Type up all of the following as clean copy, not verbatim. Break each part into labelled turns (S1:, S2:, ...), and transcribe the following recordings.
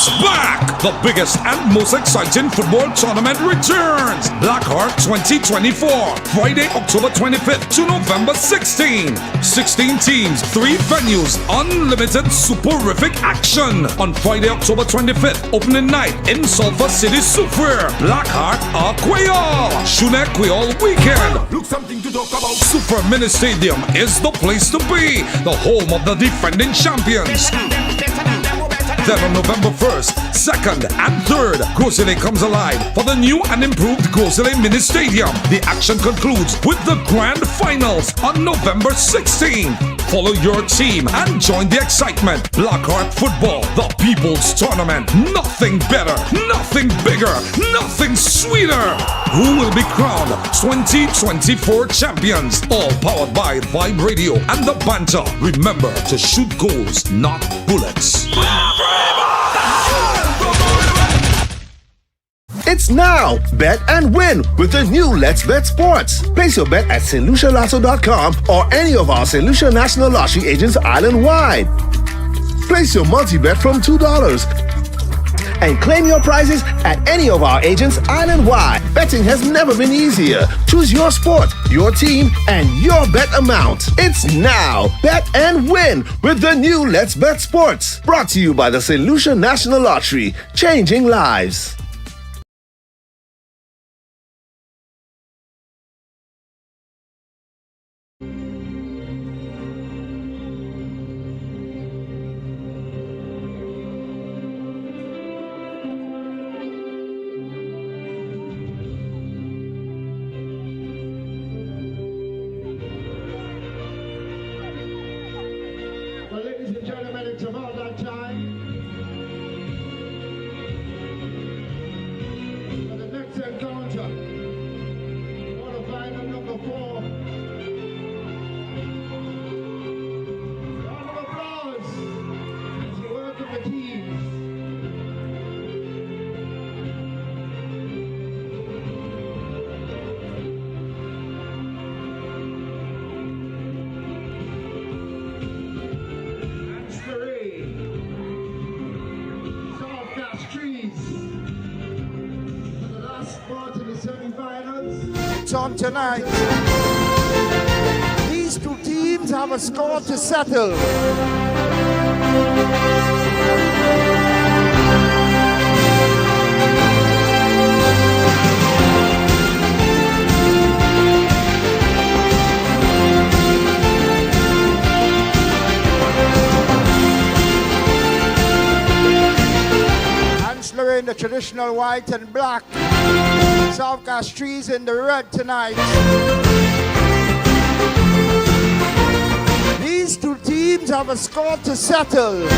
S1: It's back! The biggest and most exciting football tournament returns. BlackHeart 2024. Friday, October 25th to November 16th. 16 teams, 3 venues, unlimited superific action. On Friday, October 25th, opening night in Sulphur City Super. BlackHeart Aquayol. Shune Aquayol weekend. Look something to talk about. Super Mini Stadium is the place to be. The home of the defending champions. Then on November 1st, 2nd, and 3rd, Grosselet comes alive for the new and improved Grosselet Mini Stadium. The action concludes with the grand finals on November 16th. Follow your team and join the excitement. BlackHeart Football, the People's Tournament. Nothing better, nothing bigger, nothing sweeter. Who will be crowned 2024 champions? All powered by Vibe Radio and the Banter. Remember to shoot goals, not bullets.
S2: It's now! Bet and win with the new Let's Bet Sports. Place your bet at stlucialotto.com or any of our St. Lucia National Lottery agents island-wide. Place your multi-bet from $2 and claim your prizes at any of our agents island-wide. Betting has never been easier. Choose your sport, your team, and your bet amount. It's now. Bet and win with the new Let's Bet Sports. Brought to you by the St. Lucia National Lottery. Changing lives.
S3: On tonight, these two teams have a score to settle. Anse La Raye in the traditional white and black. South Castries in the red tonight. These two teams have a score to settle.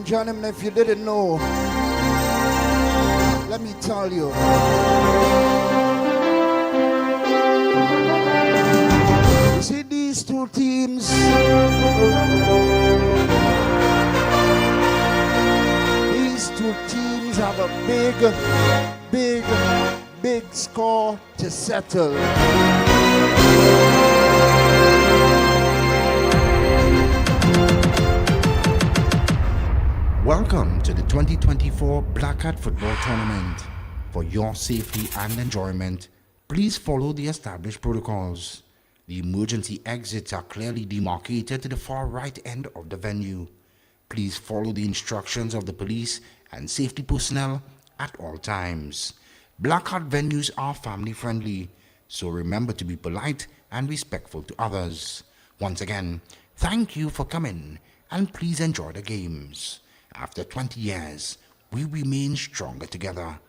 S3: Gentlemen, if you didn't know, let me tell you. You see these two teams, have a big score to settle.
S4: Welcome to the 2024 BlackHeart Football Tournament. For your safety and enjoyment, please follow the established protocols. The emergency exits are clearly demarcated to the far right end of the venue. Please follow the instructions of the police and safety personnel at all times. BlackHeart venues are family friendly, so remember to be polite and respectful to others. Once again, thank you for coming and please enjoy the games. After 20 years, we remain stronger together.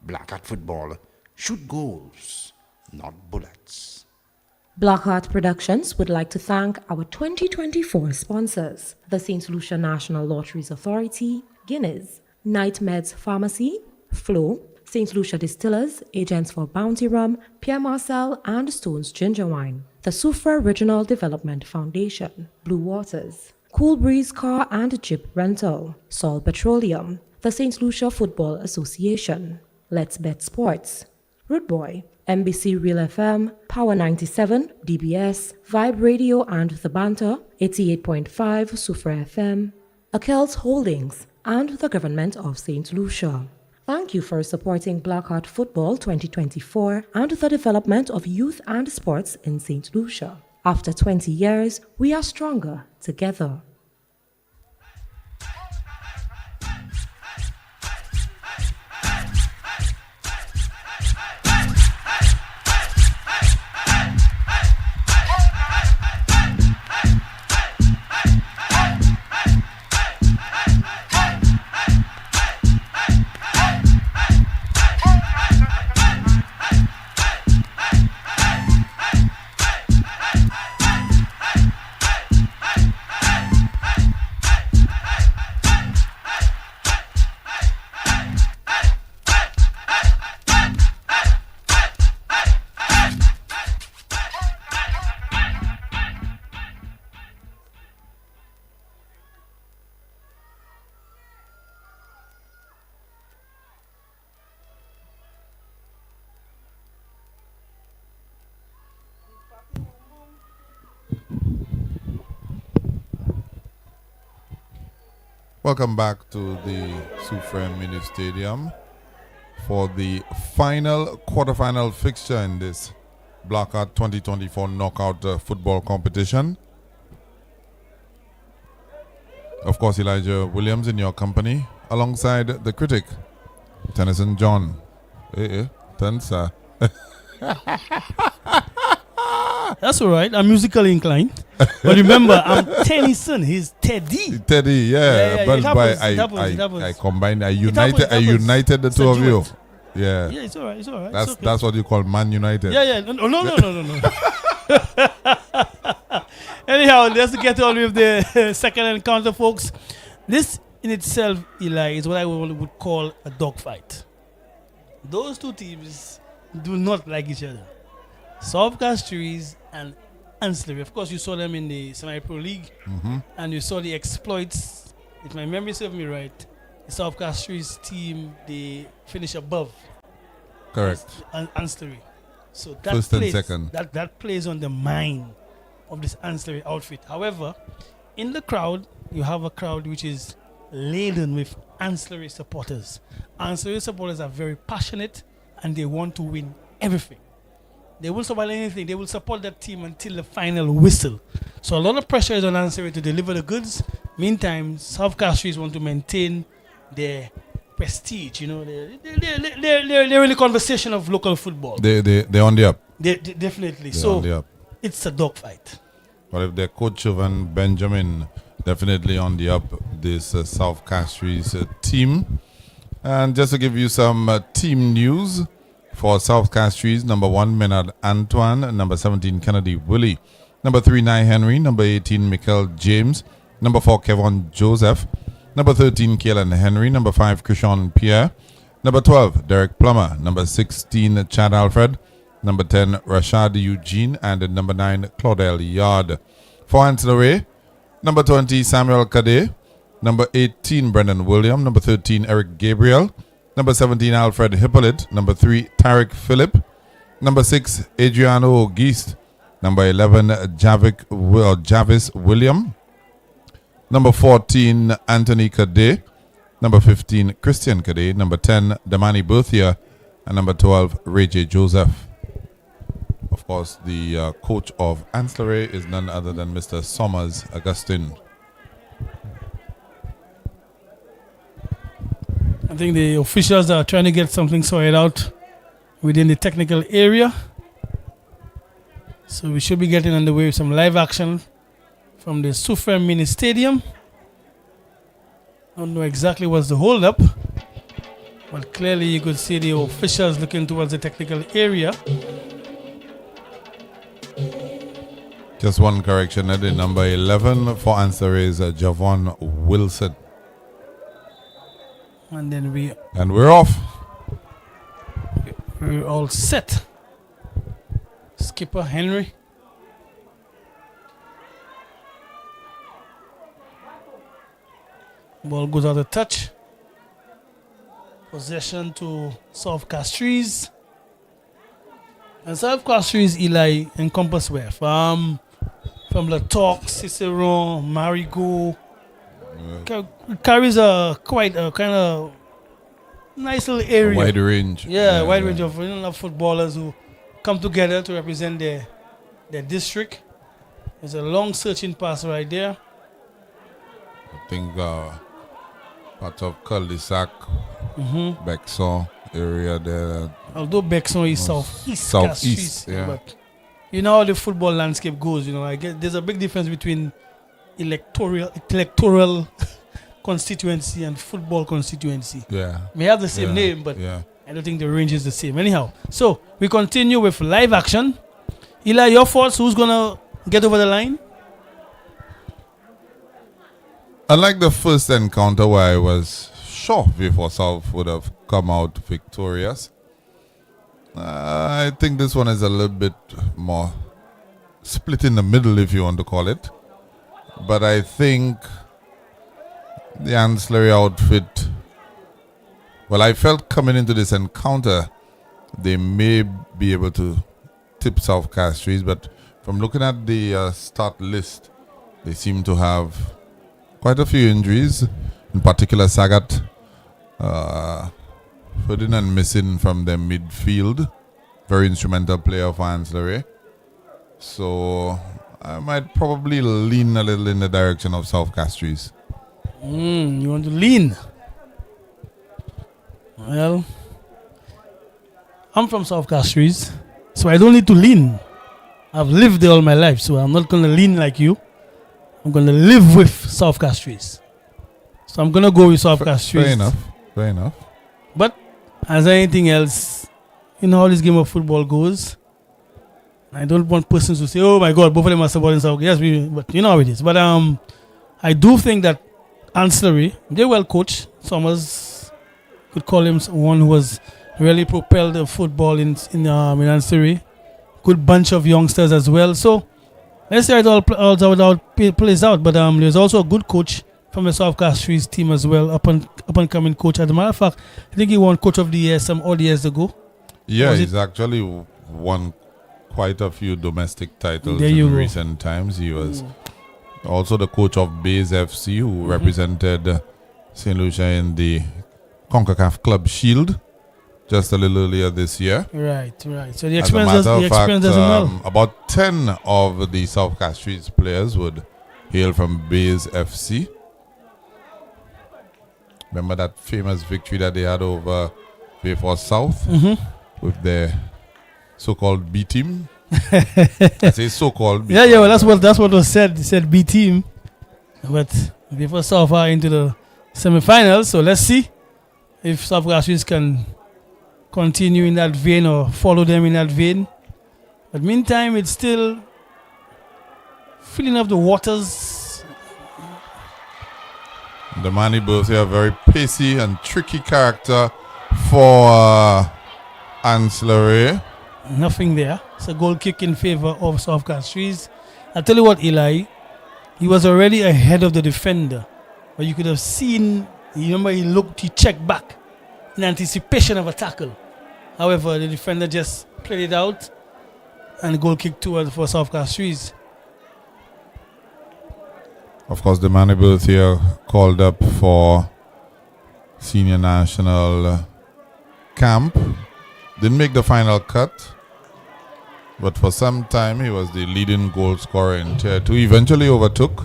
S4: BlackHeart Football. Shoot goals, not bullets.
S5: BlackHeart Productions would like to thank our 2024 sponsors: the St. Lucia National Lotteries Authority, Guinness, Night Meds Pharmacy, Flow, St. Lucia Distillers, agents for Bounty Rum, Pierre Marcel, and Stone's Ginger Wine, the Sufra Regional Development Foundation, Blue Waters, Cool Breeze Car and Jeep Rental, Sol Petroleum, the St. Lucia Football Association, Let's Bet Sports, Root Boy, MBC Real FM, Power 97, DBS, Vibe Radio and The Banter, 88.5 Sufra FM, Akels Holdings, and the Government of St. Lucia. Thank you for supporting BlackHeart Football 2024 and the development of youth and sports in St. Lucia. After 20 years, we are stronger together.
S6: Welcome back to the Sufra Mini Stadium for the final quarterfinal fixture in this BlackHeart 2024 knockout football competition. Of course, Elijah Williams in your company, alongside the critic, Tennyson John. Tensa.
S7: That's all right. I'm musically inclined. But remember, I'm Tennyson. He's Teddy.
S6: Teddy, yeah. But
S7: it happens.
S6: I combined, I united the two of you. Yeah.
S7: Yeah, it's all right. It's all right.
S6: That's what you call Man United.
S7: Yeah. No. Anyhow, let's get on with the second encounter, folks. This in itself, Eli, is what I would call a dogfight. Those two teams do not like each other. South Castries and Anse La Raye. Of course, you saw them in the Semi-Pro League, and you saw the exploits. If my memory serves me right, the South Castries team, they finish above.
S6: Correct.
S7: Anse La Raye. So that
S6: First and second.
S7: That plays on the mind of this Anse La Raye outfit. However, in the crowd, you have a crowd which is laden with Anse La Raye supporters. Anse La Raye supporters are very passionate, and they want to win everything. They will support anything. They will support that team until the final whistle. So a lot of pressure is on Anse La Raye to deliver the goods. Meantime, South Castries want to maintain their prestige. You know, they're in the conversation of local football.
S6: They're on the up.
S7: Definitely.
S6: They're on the
S7: So
S6: up.
S7: it's a dogfight.
S6: But if their coach Van Benjamin definitely on the up, this South Castries team. And just to give you some team news. For South Castries, number 1, Menard Antoine. Number 17, Kennedy Willie. Number 3, Nye Henry. Number 18, Michael James. Number 4, Kevin Joseph. Number 13, Kalen Henry. Number 5, Krishan Pierre. Number 12, Derek Plummer. Number 16, Chad Alfred. Number 10, Rashad Eugene. And number 9, Claudel Yard. For Anse La Raye, number 20, Samuel Kade. Number 18, Brendan William. Number 13, Eric Gabriel. Number 17, Alfred Hippolyte. Number 3, Tarek Phillip. Number 6, Adriano Geist. Number 11, Javis William. Number 14, Anthony Kade. Number 15, Christian Kade. Number 10, Damani Berthia. And number 12, Ray J. Joseph. Of course, the coach of Anse La Raye is none other than Mr. Sommers Augustine.
S7: I think the officials are trying to get something sorted out within the technical area. So we should be getting underway with some live action from the Sufra Mini Stadium. I don't know exactly what's the hold up, But clearly you could see the officials looking towards the technical area.
S6: Just one correction at the number 11 for Anse La Raye is Javon Wilson.
S7: And then
S6: we're off.
S7: we're all set. Skipper Henry. Ball goes out of touch. Possession to South Castries. And South Castries, Eli, encompass where? From La Talk, Cicero, Marigot. Carries quite a kind of nice little area.
S6: Wide range.
S7: Wide range of footballers who come together to represent their district. There's a long searching pass right there.
S6: I think part of cul-de-sac, Bexon area there.
S7: Although Bexon is southeast,
S6: yeah.
S7: But you know how the football landscape goes. I guess there's a big difference between electoral constituency and football constituency.
S6: Yeah.
S7: May have the same name, but I don't think the range is the same. Anyhow, so we continue with live action. Eli, your thoughts? Who's gonna get over the line?
S6: Unlike the first encounter where I was sure before South would have come out victorious, I think this one is a little bit more split in the middle, if you want to call it. But I think the Anse La Raye outfit, well, I felt coming into this encounter, they may be able to tip South Castries, but from looking at the start list, they seem to have quite a few injuries, in particular Sagat, Ferdinand missing from their midfield, very instrumental player for Anse La Raye. So I might probably lean a little in the direction of South Castries.
S7: You want to lean? Well, I'm from South Castries, so I don't need to lean. I've lived there all my life, so I'm not going to lean like you. I'm going to live with South Castries. So I'm going to go with South Castries.
S6: Fair enough.
S7: But as anything else, you know how this game of football goes. I don't want persons to say, oh my God, both of them are supporting South. Yes, but you know how it is. But I do think that Anse La Raye, they're well coached. Summers could call him one who was really propelled the football in Anse La Raye. Good bunch of youngsters as well. So let's see how it all plays out. But there's also a good coach from the South Castries team as well, up and coming coach. As a matter of fact, I think he won Coach of the Year some odd years ago.
S6: Yeah, he's actually won quite a few domestic titles in recent times. He was also the coach of Bays FC, who represented St. Lucia in the CONCACAF Club Shield just a little earlier this year.
S7: Right. So the experience doesn't well.
S6: About 10 of the South Castries players would hail from Bays FC. Remember that famous victory that they had over Bayford South with their so-called B team? I say so-called.
S7: Yeah. Well, that's what was said. They said B team, but Bayford South are into the semi-finals. So let's see if South Castries can continue in that vein or follow them in that vein. But meantime, it's still filling up the waters.
S6: The Manny Bulls here, a very pacey and tricky character for Anse La Raye.
S7: Nothing there. It's a goal kick in favor of South Castries. I tell you what, Eli, he was already ahead of the defender. But you could have seen, remember he checked back in anticipation of a tackle. However, the defender just played it out and goal kick for South Castries.
S6: Of course, the Manibus here called up for senior national camp. Didn't make the final cut, but for some time he was the leading goal scorer in Tier 2. Eventually overtook.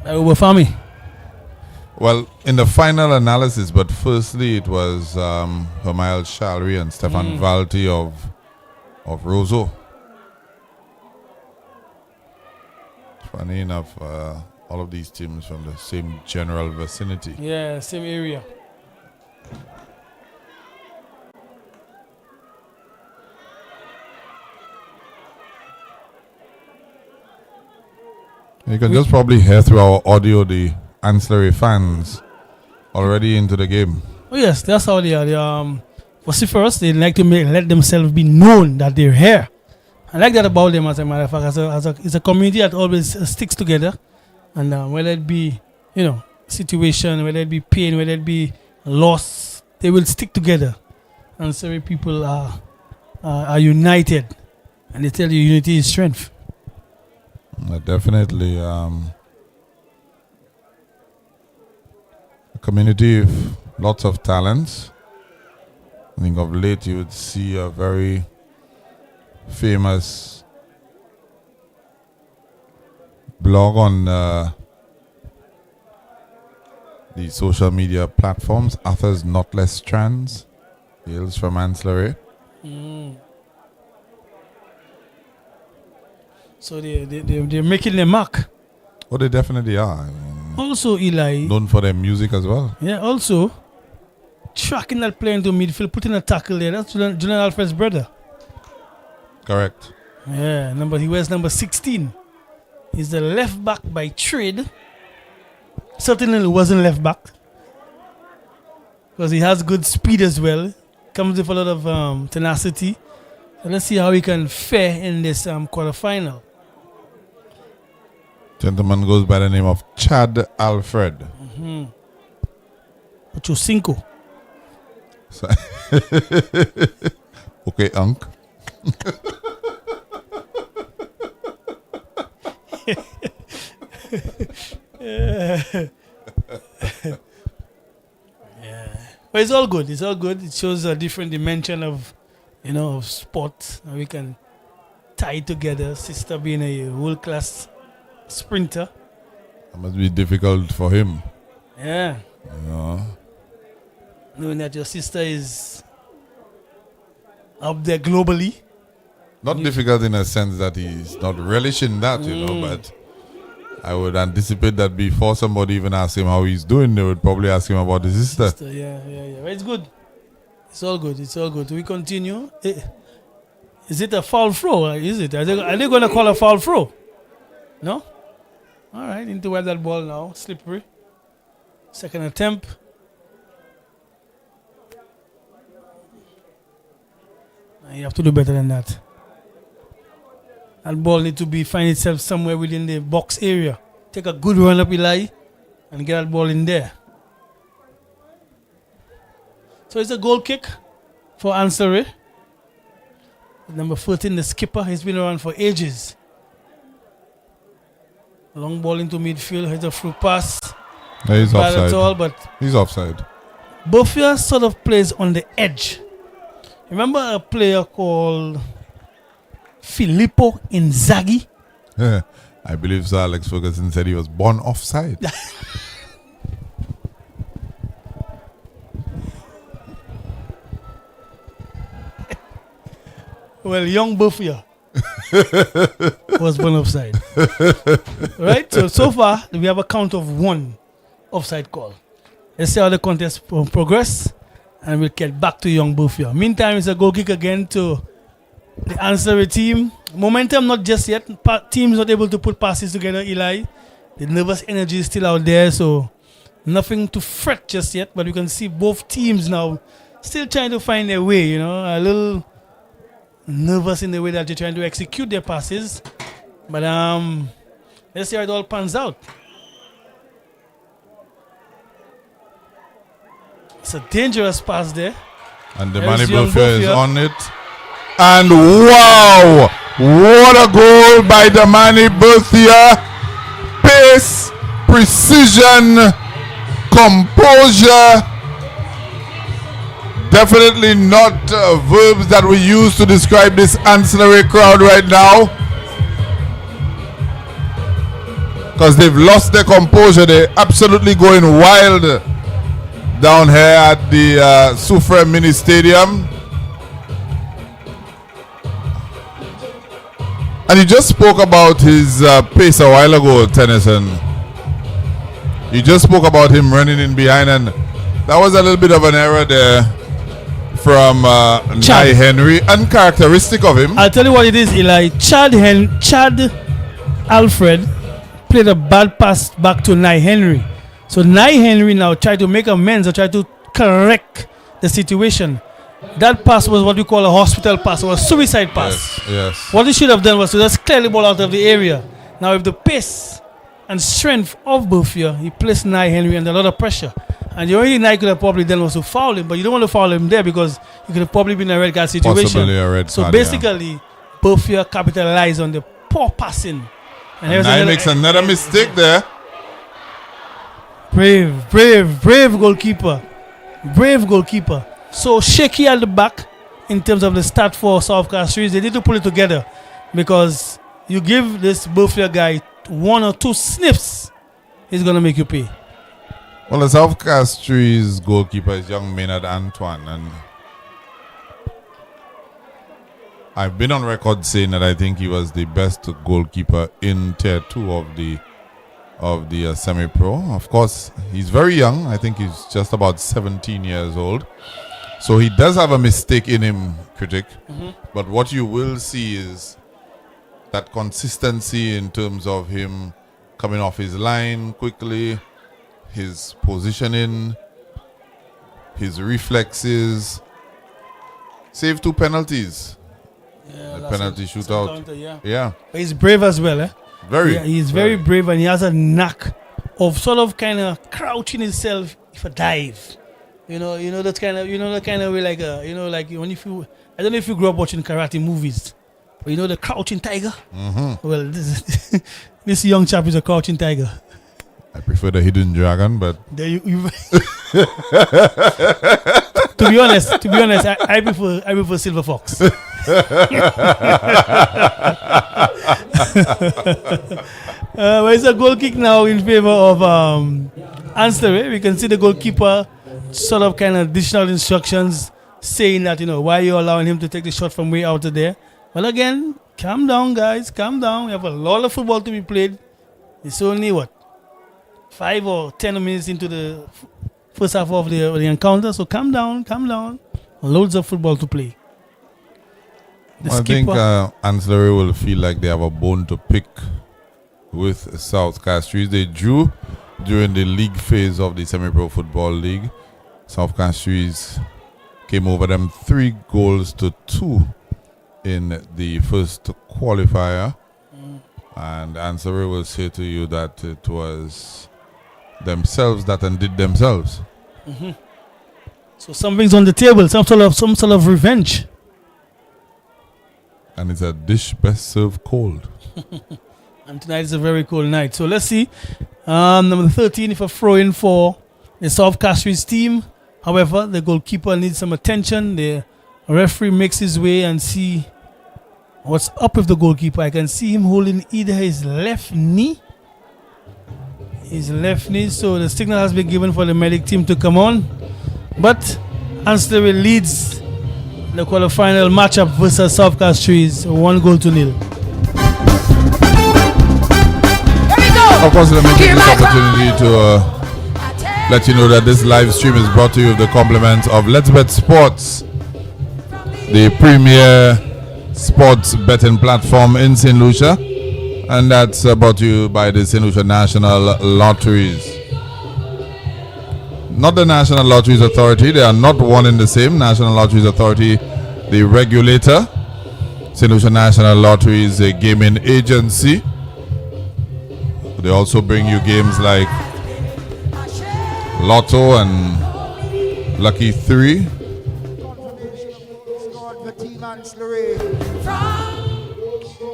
S7: Obafami.
S6: Well, in the final analysis, but firstly it was Hermiel Shalry and Stefan Valti of Roseau. Funny enough, all of these teams from the same general vicinity.
S7: Yeah, same area.
S6: You can just probably hear through our audio the ancillary fans already into the game.
S7: Oh yes, that's how they are. For us, they like to let themselves be known that they're here. I like that about them, as a matter of fact. It's a community that always sticks together, and whether it be situation, whether it be pain, whether it be loss, they will stick together. And Surrey people are united, and they tell you unity is strength.
S6: Definitely, a community with lots of talents. I think of late you would see a very famous blog on the social media platforms, Arthur's Not Less Strands, hails from Anse La Raye.
S7: So they're making their mark.
S6: Oh, they definitely are. I mean,
S7: Also, Eli.
S6: known for their music as well.
S7: Yeah, also, tracking that player into midfield, putting a tackle there. That's Julian Alfred's brother.
S6: Correct.
S7: Yeah, he wears number 16. He's the left back by trade. Certainly wasn't left back, because he has good speed as well. Comes with a lot of tenacity. So let's see how he can fare in this quarterfinal.
S6: Gentleman goes by the name of Chad Alfred.
S7: Ocho Cinco.
S6: So okay, Unc.
S7: But it's all good. It's all good. It shows a different dimension of, of sport. And we can tie it together. Sister being a world-class sprinter.
S6: That must be difficult for him.
S7: Yeah.
S6: Yeah.
S7: Knowing that your sister is up there globally.
S6: Not difficult in a sense that he's not relishing that, but I would anticipate that before somebody even asks him how he's doing, they would probably ask him about his sister.
S7: Yeah. But it's good. It's all good. We continue. Is it a foul throw? Is it? Are they going to call a foul throw? No? All right. Into where that ball now. Slippery. Second attempt. You have to do better than that. That ball need to find itself somewhere within the box area. Take a good run up, Eli, and get that ball in there. So it's a goal kick for Anse La Raye. Number 14, the skipper, he's been around for ages. Long ball into midfield, heads a through pass.
S6: Yeah, he's
S7: Bad
S6: offside.
S7: at all, but
S6: He's offside.
S7: Bofia sort of plays on the edge. Remember a player called Filippo Inzaghi?
S6: Yeah. I believe Sir Alex Ferguson said he was born offside.
S7: Well, young Bofia was born offside. Right? So far, we have a count of 1 offside call. Let's see how the contest progress, and we'll get back to young Bofia. Meantime, it's a goal kick again to the Anse La Raye team. Momentum not just yet. Teams not able to put passes together, Eli. The nervous energy is still out there, so nothing to fret just yet. But you can see both teams now still trying to find their way, a little nervous in the way that they're trying to execute their passes. But let's see how it all pans out. It's a dangerous pass there.
S6: And the
S7: There's
S6: Manny
S7: young
S6: Bofia is
S7: Bofia.
S6: on it. And wow! What a goal by the Manny Bofia. Pace, precision, composure. Definitely not verbs that we use to describe this Anse La Raye crowd right now. Because they've lost their composure. They're absolutely going wild down here at the Soufrière Mini Stadium. And you just spoke about his pace a while ago, Tennyson. You just spoke about him running in behind, and that was a little bit of an error there from Nai Henry, uncharacteristic of him.
S7: I'll tell you what it is, Eli. Chad Alfred played a bad pass back to Nye Henry. So Nye Henry now tried to make amends or try to correct the situation. That pass was what we call a hospital pass or a suicide pass.
S6: Yes.
S7: What he should have done was to just clear the ball out of the area. Now, with the pace and strength of Bufia, he placed Nye Henry under a lot of pressure. And the only thing Nye could have probably done was to foul him, but you don't want to foul him there because he could have probably been in a red card situation.
S6: Possibly a red
S7: so
S6: card,
S7: basically, Bufia capitalized on the poor passing.
S6: And Nye makes another mistake there.
S7: Brave goalkeeper. Brave goalkeeper. So shaky at the back in terms of the start for South Castries. They need to pull it together because you give this Bufia guy 1 or 2 sniffs, he's going to make you pay.
S6: Well, the South Castries goalkeeper is young Maynard Antoine, and I've been on record saying that I think he was the best goalkeeper in Tier 2 of the semi-pro. Of course, he's very young. I think he's just about 17 years old. So he does have a mistake in him, critic. But what you will see is that consistency in terms of him coming off his line quickly, his positioning, his reflexes. Saved 2 penalties. The penalty shootout. Yeah.
S7: But he's brave as well, eh?
S6: Very.
S7: Yeah, he's very brave, and he has a knack of sort of kind of crouching himself for dive. You know that kind of way, like like when you I don't know if you grew up watching karate movies, but you know the crouching tiger. Well, this young chap is a crouching tiger.
S6: I prefer the hidden dragon, but
S7: There you to be honest, I prefer silver fox. But it's a goal kick now in favor of Anse La Raye. We can see the goalkeeper sort of kind of additional instructions saying that, why are you allowing him to take the shot from way out of there? Well, again, calm down, guys, calm down. We have a lot of football to be played. It's only 5 or 10 minutes into the first half of the encounter, so calm down. Loads of football to play.
S6: I think Anse La Raye will feel like they have a bone to pick with South Castries. They drew during the league phase of the semi-pro football league. South Castries came over them 3-2 in the first qualifier. And Anse La Raye will say to you that it was themselves that undid themselves.
S7: So something's on the table, some sort of revenge.
S6: And it's a dish best served cold.
S7: And tonight is a very cold night. So let's see. Number 13, if a throw in for the South Castries team. However, the goalkeeper needs some attention. The referee makes his way and see what's up with the goalkeeper. I can see him holding either his left knee. So the signal has been given for the medic team to come on. But Anse La Raye leads the quarterfinal matchup versus South Castries 1-0.
S6: Of course, let me take this opportunity to let you know that this live stream is brought to you with the compliments of Let's Bet Sports, the premier sports betting platform in St. Lucia. And that's brought to you by the St. Lucia National Lotteries. Not the National Lotteries Authority. They are not one and the same. National Lotteries Authority, the regulator. St. Lucia National Lottery is a gaming agency. They also bring you games like Lotto and Lucky 3.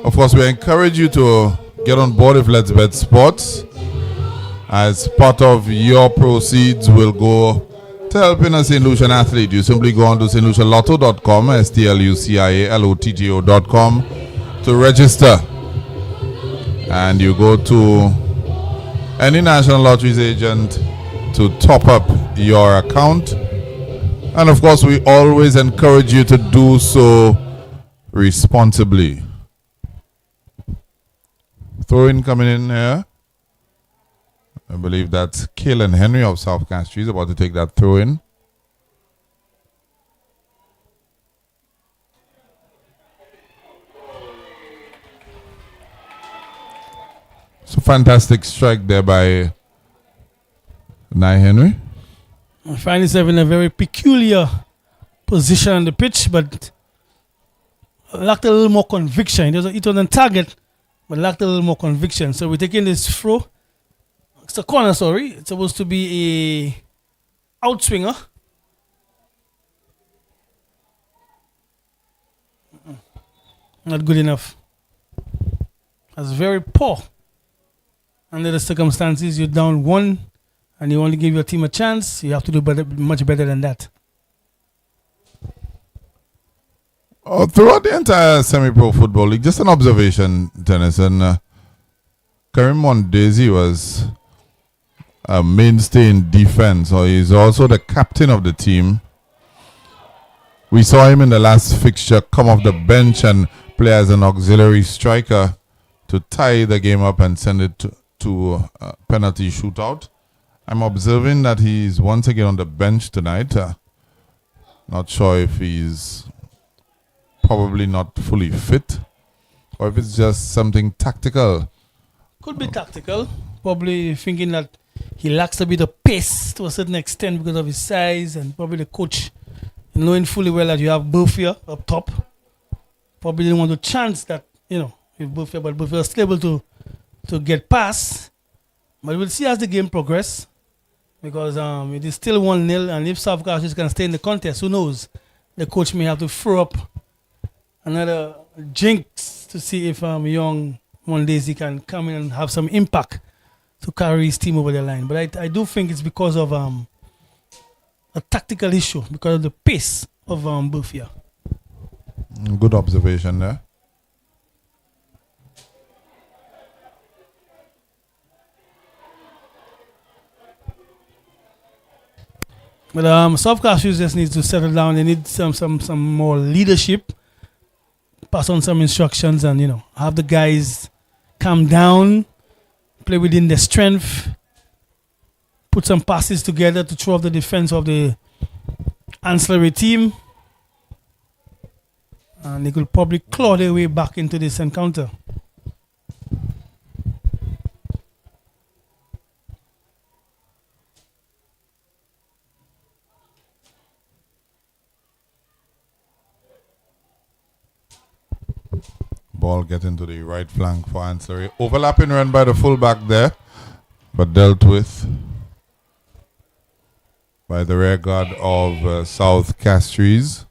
S6: Of course, we encourage you to get on board with Let's Bet Sports, as part of your proceeds will go to helping a St. Lucian athlete. You simply go on to stlucialotto.com, stlucialotto.com to register. And you go to any National Lotteries agent to top up your account. And of course, we always encourage you to do so responsibly. Throw in coming in here. I believe that's Kalen Henry of South Castries about to take that throw in. So fantastic strike there by Nye Henry.
S7: I find himself in a very peculiar position on the pitch, but lacked a little more conviction. It was on target, but lacked a little more conviction. So we're taking this throw. It's a corner, sorry. It's supposed to be a outswinger. Not good enough. That's very poor. Under the circumstances, you're down 1 and you only give your team a chance. You have to do much better than that.
S6: Throughout the entire semi-pro football league, just an observation, Dennis, and Karim Mondesi was a mainstay in defense, so he's also the captain of the team. We saw him in the last fixture come off the bench and play as an auxiliary striker to tie the game up and send it to penalty shootout. I'm observing that he's once again on the bench tonight. Not sure if he's probably not fully fit or if it's just something tactical.
S7: Could be tactical. Probably thinking that he lacks a bit of pace to a certain extent because of his size, and probably the coach, knowing fully well that you have Bufia up top, probably didn't want to chance that, with Bufia, but Bufia is still able to get past. But we'll see as the game progresses, because it is still 1-0, and if South Castries can stay in the contest, who knows? The coach may have to throw up another jinx to see if young Mondesi can come in and have some impact to carry his team over the line. But I do think it's because of a tactical issue, because of the pace of Bufia.
S6: Good observation there.
S7: But South Castries just needs to settle down. They need some more leadership, pass on some instructions, and have the guys calm down, play within their strength, put some passes together to throw off the defense of the Anse La Raye team, and they could probably claw their way back into this encounter.
S6: Ball getting to the right flank for Anse La Raye. Overlapping run by the fullback there, but dealt with by the rear guard of South Castries.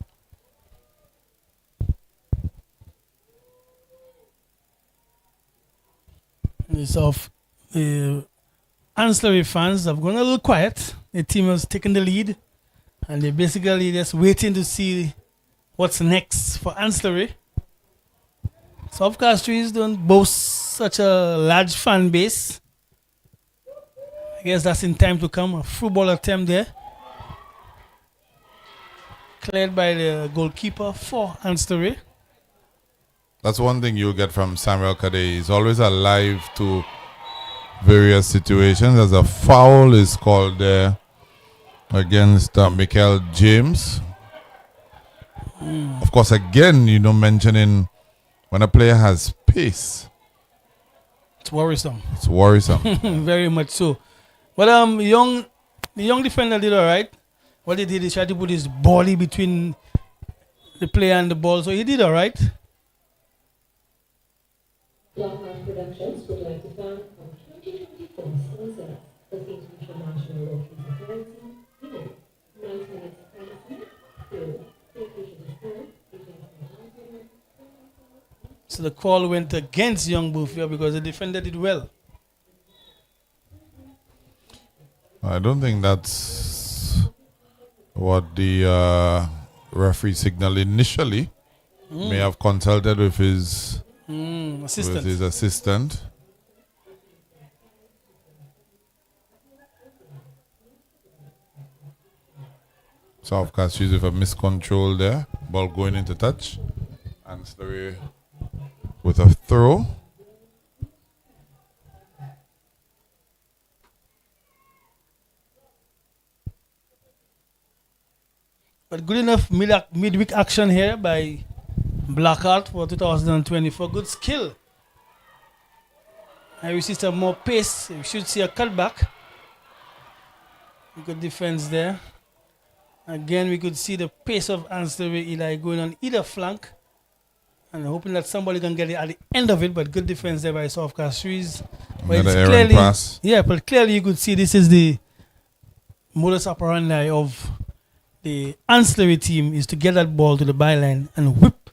S7: The Anse La Raye fans have gone a little quiet. The team has taken the lead, and they're basically just waiting to see what's next for Anse La Raye. South Castries don't boast such a large fan base. I guess that's in time to come. A through ball attempt there, cleared by the goalkeeper for Anse La Raye.
S6: That's one thing you'll get from Samuel Kade. He's always alive to various situations. As a foul is called there against Michael James. Of course, again, mentioning when a player has pace,
S7: it's worrisome.
S6: It's worrisome.
S7: Very much so. But the young defender did all right. What he did is try to put his body between the player and the ball, so he did all right.
S5: BlackHeart Productions would like to thank our 2024 sponsors, the St. Lucia National Lotteries Authority, Guinness, 9 Minutes Pharmacy, Flow, St. Lucia Distillery,
S7: So the call went against young Bufia because the defender did well.
S6: I don't think that's what the referee signaled initially. May have consulted with his assistant. South Castries with a miscontrol there. Ball going into touch. And Anse La Raye with a throw.
S7: But good enough midweek action here by BlackHeart for 2024. Good skill. And we see some more pace. We should see a cutback. Good defense there. Again, we could see the pace of Anse La Raye Eli going on either flank. And hoping that somebody can get it at the end of it. But good defense there by South Castries. But it's clearly, pass. Yeah, but clearly you could see this is the modus operandi of the Anse La Raye team is to get that ball to the byline and whip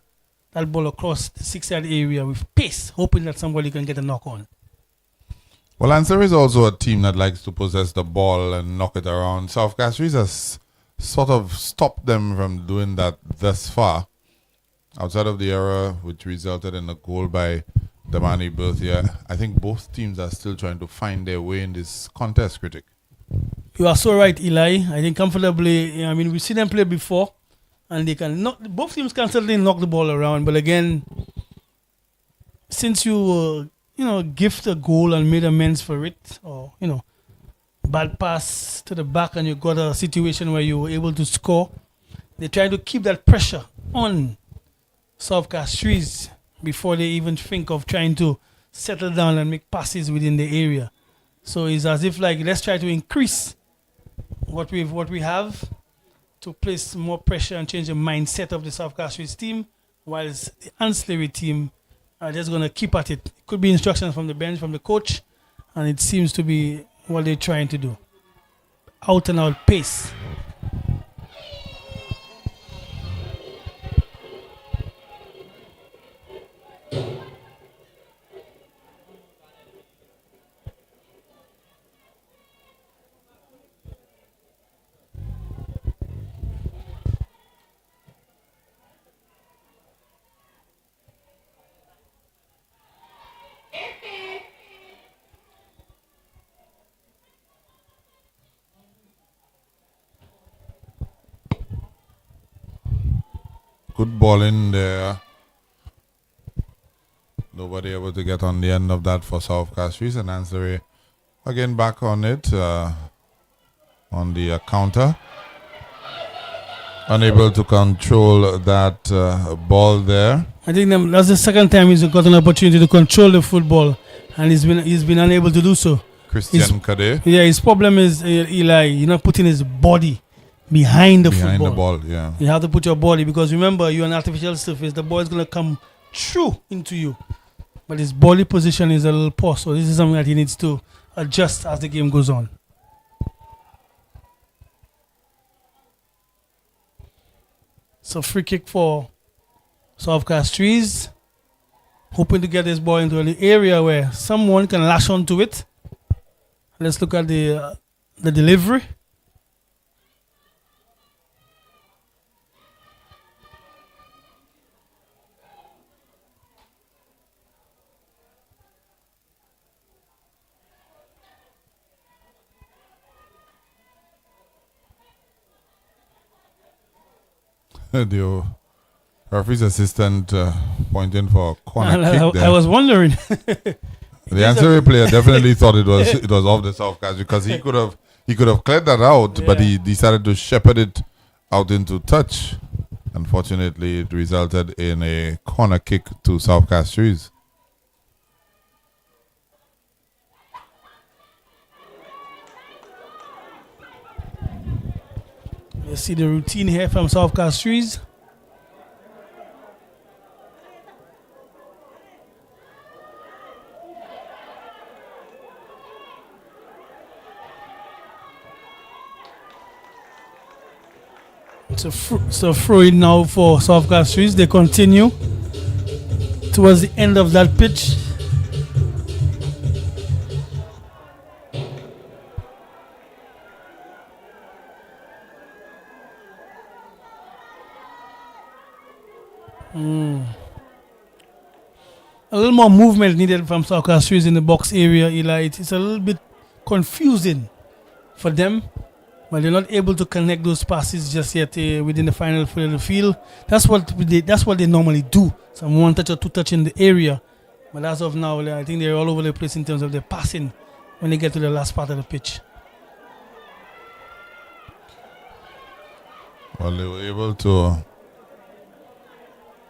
S7: that ball across the 6-yard area with pace, hoping that somebody can get a knock on.
S6: Well, Anse La Raye is also a team that likes to possess the ball and knock it around. South Castries has sort of stopped them from doing that thus far. Outside of the error which resulted in a goal by Damani Berthia, I think both teams are still trying to find their way in this contest, Critic.
S7: You are so right, Eli. I think comfortably, I mean, we've seen them play before, and they can knock, both teams can certainly knock the ball around. But again, since you, gift a goal and made amends for it, or, bad pass to the back and you got a situation where you were able to score, they try to keep that pressure on South Castries before they even think of trying to settle down and make passes within the area. So it's as if let's try to increase what we have to place more pressure and change the mindset of the South Castries team, whilst the Anse La Raye team are just going to keep at it. It could be instructions from the bench, from the coach, and it seems to be what they're trying to do. Out and out pace.
S6: Good ball in there. Nobody able to get on the end of that for South Castries, and Anse La Raye again back on it on the counter. Unable to control that ball there.
S7: I think that's the second time he's got an opportunity to control the football, and he's been unable to do so.
S6: Christian Kade.
S7: Yeah, his problem is Eli. You're not putting his body behind the football.
S6: Behind the ball, yeah.
S7: You have to put your body, because remember, you're an artificial surface. The ball is going to come through into you. But his body position is a little poor. So this is something that he needs to adjust as the game goes on. So free kick for South Castries. Hoping to get this ball into an area where someone can lash onto it. Let's look at the delivery.
S6: The referee's assistant pointing for a corner kick there.
S7: I was wondering.
S6: The Anse La Raye player definitely thought it was off the South Castries, because he could have cleared that out, but he decided to shepherd it out into touch. Unfortunately, it resulted in a corner kick to South Castries.
S7: You see the routine here from South Castries. So throw it now for South Castries. They continue towards the end of that pitch. A little more movement needed from South Castries in the box area, Eli. It's a little bit confusing for them, but they're not able to connect those passes just yet within the final third of the field. That's what they normally do. Some one touch or two touch in the area, but as of now, I think they're all over the place in terms of their passing when they get to the last part of the pitch.
S6: Well, they were able to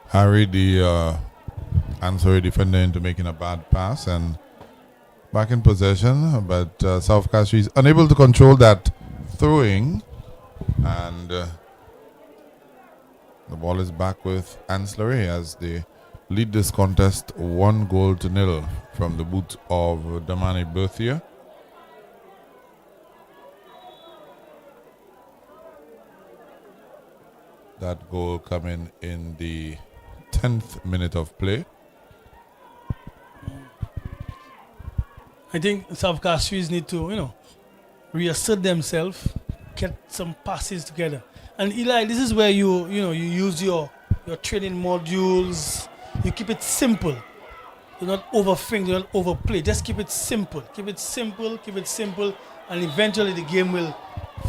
S6: harry the Anse La Raye defender into making a bad pass, and back in possession, but South Castries unable to control that throwing, and the ball is back with Anse La Raye as they lead this contest 1-0 from the boot of Damani Berthier. That goal coming in the 10th minute of play.
S7: I think South Castries need to, reassert themselves, get some passes together. And Eli, this is where you use your training modules. You keep it simple. Do not overthink, do not overplay. Just keep it simple. Keep it simple, and eventually the game will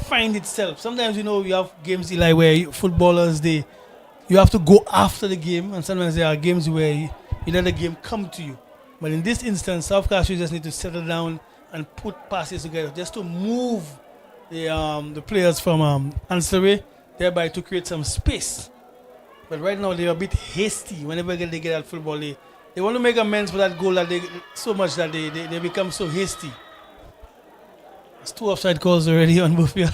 S7: find itself. Sometimes, you have games, Eli, where footballers, you have to go after the game, and sometimes there are games where you let the game come to you. But in this instance, South Castries just need to settle down and put passes together just to move the players from Anse La Raye, thereby to create some space. But right now they're a bit hasty. Whenever they get at football, they want to make amends for that goal that so much that they become so hasty. It's 2 offside calls already on Buffia.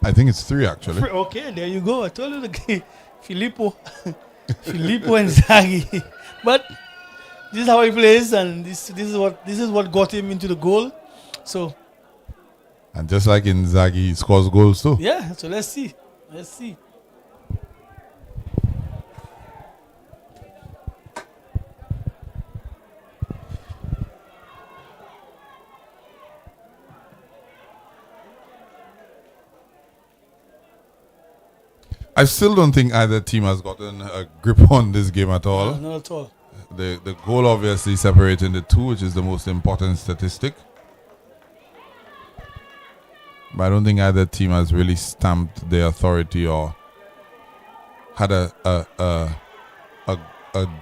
S6: I think it's 3 actually.
S7: Okay, there you go. I told you the game. Filippo and Zaghi. But this is how he plays, and this is what got him into the goal. So,
S6: and just like Inzaghi, he scores goals too.
S7: Yeah, so let's see.
S6: I still don't think either team has gotten a grip on this game at all.
S7: No, not at all.
S6: The goal obviously separating the two, which is the most important statistic. But I don't think either team has really stamped their authority or had a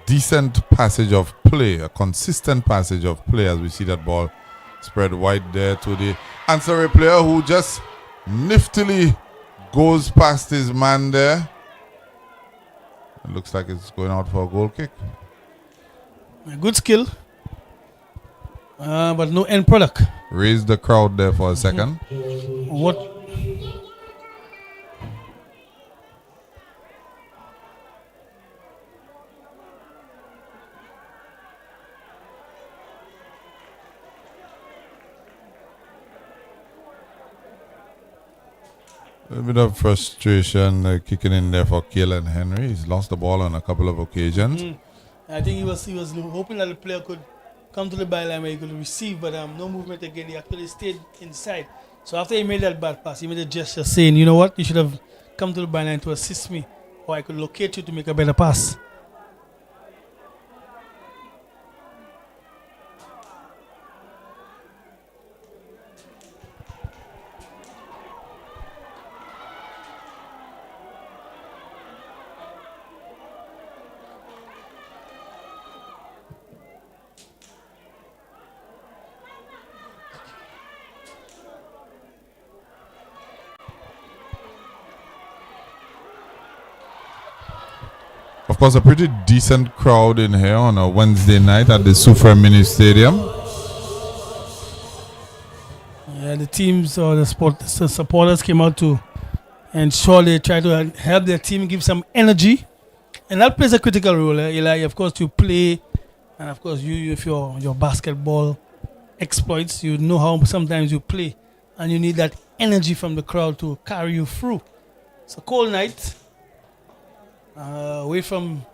S6: decent passage of play, a consistent passage of play, as we see that ball spread wide there to the Anse La Raye player who just niftily goes past his man there. It looks like it's going out for a goal kick.
S7: A good skill, but no end product.
S6: Raise the crowd there for a second.
S7: What?
S6: A bit of frustration kicking in there for Kalen Henry. He's lost the ball on a couple of occasions.
S7: I think he was hoping that the player could come to the byline where he could receive, but no movement again. He actually stayed inside. So after he made that bad pass, he made a gesture saying, "You know what? You should have come to the byline to assist me, or I could locate you to make a better pass."
S6: Of course, a pretty decent crowd in here on a Wednesday night at the Sufra Mini Stadium.
S7: Yeah, the teams or the supporters came out to ensure they try to help their team, give some energy, and that plays a critical role. Eli, of course, to play, and of course, you with your basketball exploits, you know how sometimes you play, and you need that energy from the crowd to carry you through. It's a cold night. Away from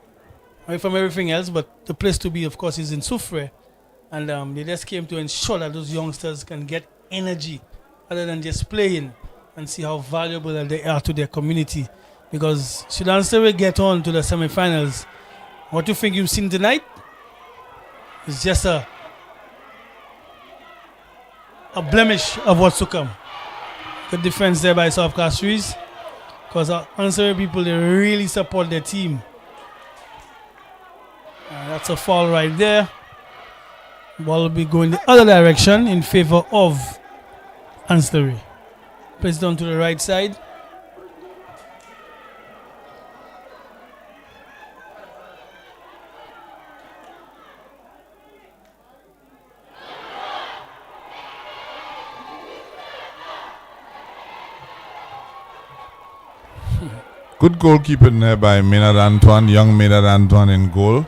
S7: everything else, but the place to be, of course, is in Soufrière, and they just came to ensure that those youngsters can get energy other than just playing, and see how valuable that they are to their community. Because should Anse La Raye get on to the semi-finals, what you think you've seen tonight is just a blemish of what's to come. Good defense there by South Castries. Because Anse La Raye people, they really support their team. That's a foul right there. Ball will be going the other direction in favor of Anse La Raye. Plays down to the right side.
S6: Good goalkeeping there by Maynard Antoine, young Maynard Antoine in goal.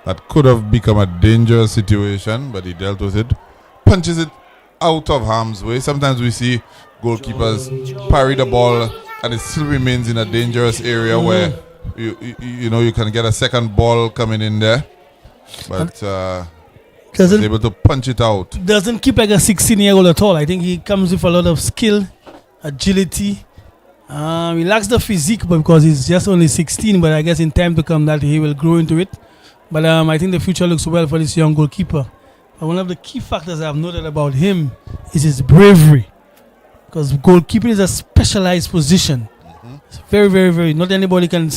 S6: That could have become a dangerous situation, but he dealt with it. Punches it out of harm's way. Sometimes we see goalkeepers parry the ball and it still remains in a dangerous area where you can get a second ball coming in there. But was able to punch it out.
S7: Doesn't keep like a 16-year-old at all. I think he comes with a lot of skill, agility. He lacks the physique, but because he's just only 16, but I guess in time to come that he will grow into it. But I think the future looks well for this young goalkeeper. But one of the key factors I've noted about him is his bravery. Because goalkeeping is a specialized position. It's very, very, very. Not anybody can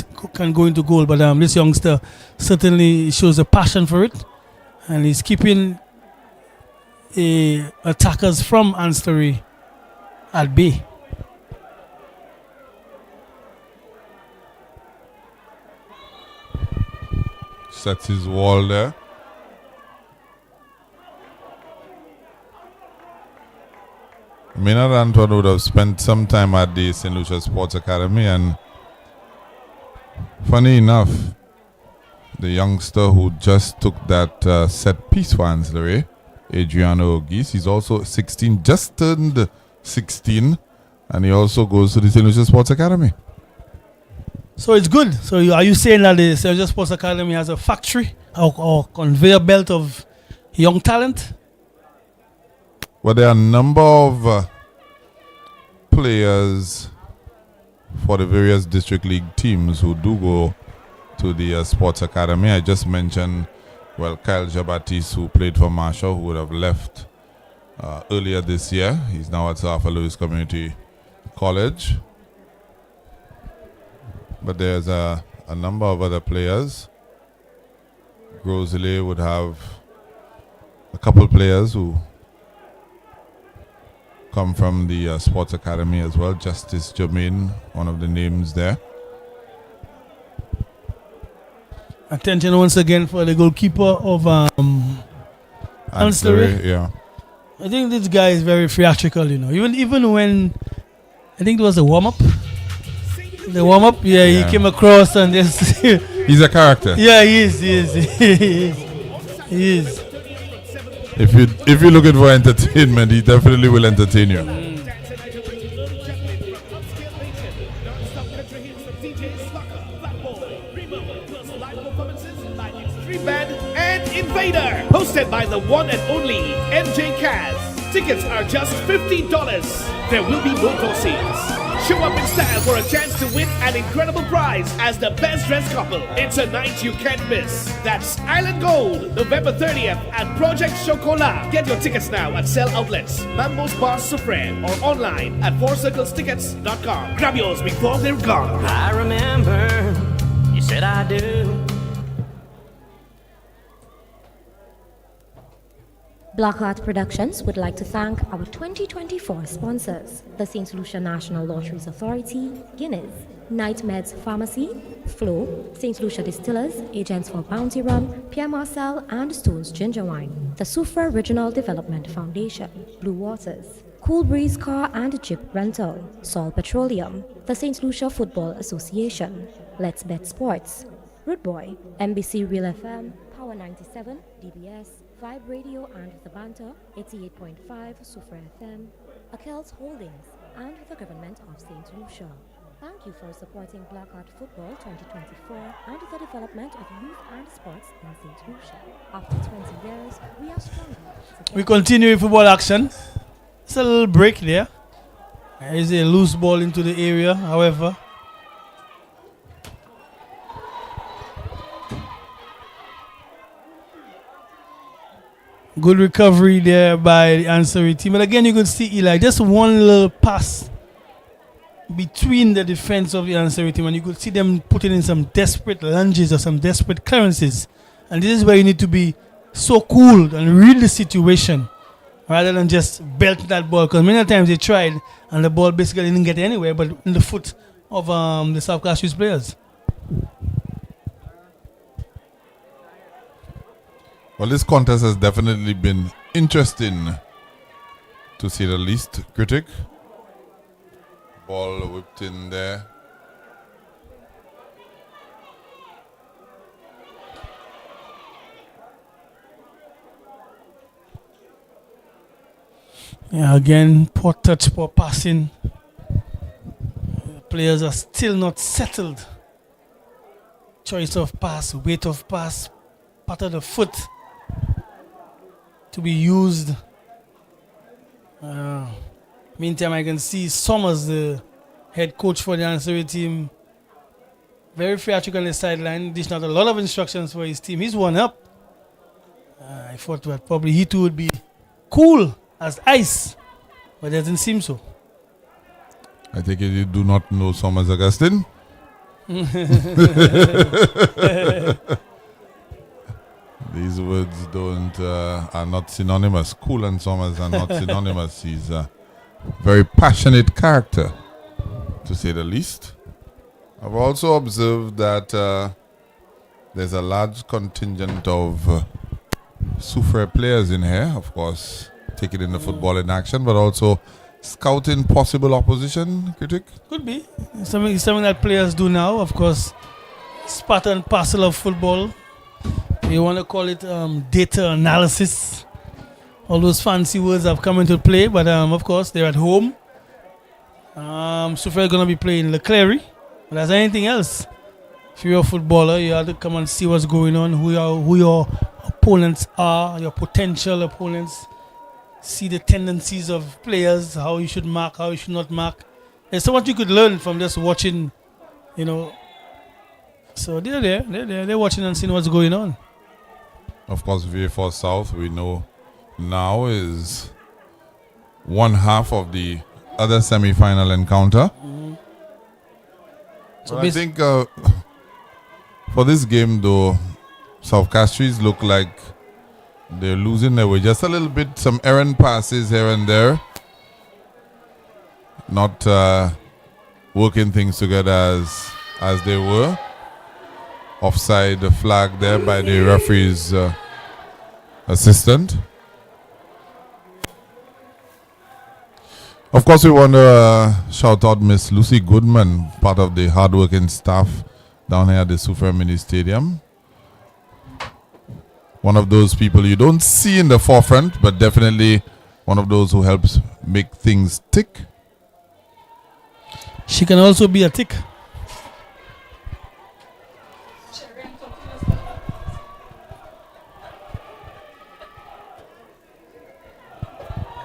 S7: go into goal, but this youngster certainly shows a passion for it. And he's keeping attackers from Anse La Raye at bay.
S6: Sets his wall there. Maynard Antoine would have spent some time at the St. Lucia Sports Academy, and funny enough, the youngster who just took that set piece for Anse La Raye, Adriano Ogis, he's also 16, just turned 16, and he also goes to the St. Lucia Sports Academy.
S7: So it's good. So are you saying that the St. Lucia Sports Academy has a factory or conveyor belt of young talent?
S6: Well, there are a number of players for the various district league teams who do go to the sports academy. I just mentioned, Kyle Jabatis, who played for Marshall, who would have left earlier this year. He's now at South Louis Community College. But there's a number of other players. Grosley would have a couple players who come from the sports academy as well. Justice Jermaine, one of the names there.
S7: Attention once again for the goalkeeper of Anse La Raye.
S6: Yeah.
S7: I think this guy is very theatrical, Even when I think it was a warm-up. The warm-up, he came across and just
S6: he's a character.
S7: Yeah, he is. He is.
S6: If you're looking for entertainment, he definitely will entertain you.
S8: And Invader, hosted by the one and only MJ Kaz. Tickets are just $15. There will be no proceeds. Show up in style for a chance to win an incredible prize as the best dressed couple. It's a night you can't miss. That's Island Gold, November 30th at Project Chocolat. Get your tickets now at sell outlets, Mambo's Bar Sofre, or online at fourcirclestickets.com. Grab yours before they're gone.
S9: I remember you said I do.
S5: BlackHeart Productions would like to thank our 2024 sponsors: the St. Lucia National Lotteries Authority, Guinness, Night Meds Pharmacy, Flow, St. Lucia Distillers, Agents for Bounty Run, Pierre Marcel and Stone's Ginger Wine, the Sufra Regional Development Foundation, Blue Waters, Cool Breeze Car and Jeep Rental, Sol Petroleum, the St. Lucia Football Association, Let's Bet Sports, Root Boy, NBC Real FM, Power 97, DBS, Vibe Radio and The Banter, 88.5 Sufra FM, Akels Holdings, and the Government of St. Lucia. Thank you for supporting BlackHeart Football 2024 and the development of youth and sports in St. Lucia. After 20 years, we are stronger.
S7: We continue with football action. It's a little break there. There is a loose ball into the area, however. Good recovery there by the Anse La Raye team. But again, you could see Eli, just one little pass between the defense of the Anse La Raye team, and you could see them putting in some desperate lunges or some desperate clearances. And this is where you need to be so cool and read the situation rather than just belt that ball. Because many times they tried and the ball basically didn't get anywhere but in the foot of the South Castries players.
S6: Well, this contest has definitely been interesting, to say the least. Critic. Ball whipped in there.
S7: Yeah, again, poor touch, poor passing. Players are still not settled. Choice of pass, weight of pass, part of the foot to be used. Meantime, I can see Summers, the head coach for the Anse La Raye team, very theatrical on the sideline, dishing out a lot of instructions for his team. He's one up. I thought that probably he too would be cool as ice, but it doesn't seem so.
S6: I think you do not know Summers Augustine. These words are not synonymous. Cool and Summers are not synonymous. He's a very passionate character, to say the least. I've also observed that there's a large contingent of Soufre players in here, of course, taking in the football in action, but also scouting possible opposition, critic?
S7: Could be. Something that players do now, of course. It's part and parcel of football. You want to call it data analysis. All those fancy words have come into play, but of course, they're at home. Soufre is going to be playing Leclerc. But as anything else, if you're a footballer, you have to come and see what's going on, who your opponents are, your potential opponents. See the tendencies of players, how you should mark, how you should not mark. There's so much you could learn from just watching, you know. So they're watching and seeing what's going on.
S6: Of course, VA4 South, we know now, is one half of the other semi-final encounter. So I think for this game, though, South Castries look like they're losing their way just a little bit. Some errant passes here and there. Not working things together as they were. Offside flag there by the referee's assistant. Of course, we want to shout out Miss Lucy Goodman, part of the hardworking staff down here at the Soufre Mini Stadium. One of those people you don't see in the forefront, but definitely one of those who helps make things tick.
S7: She can also be a tick.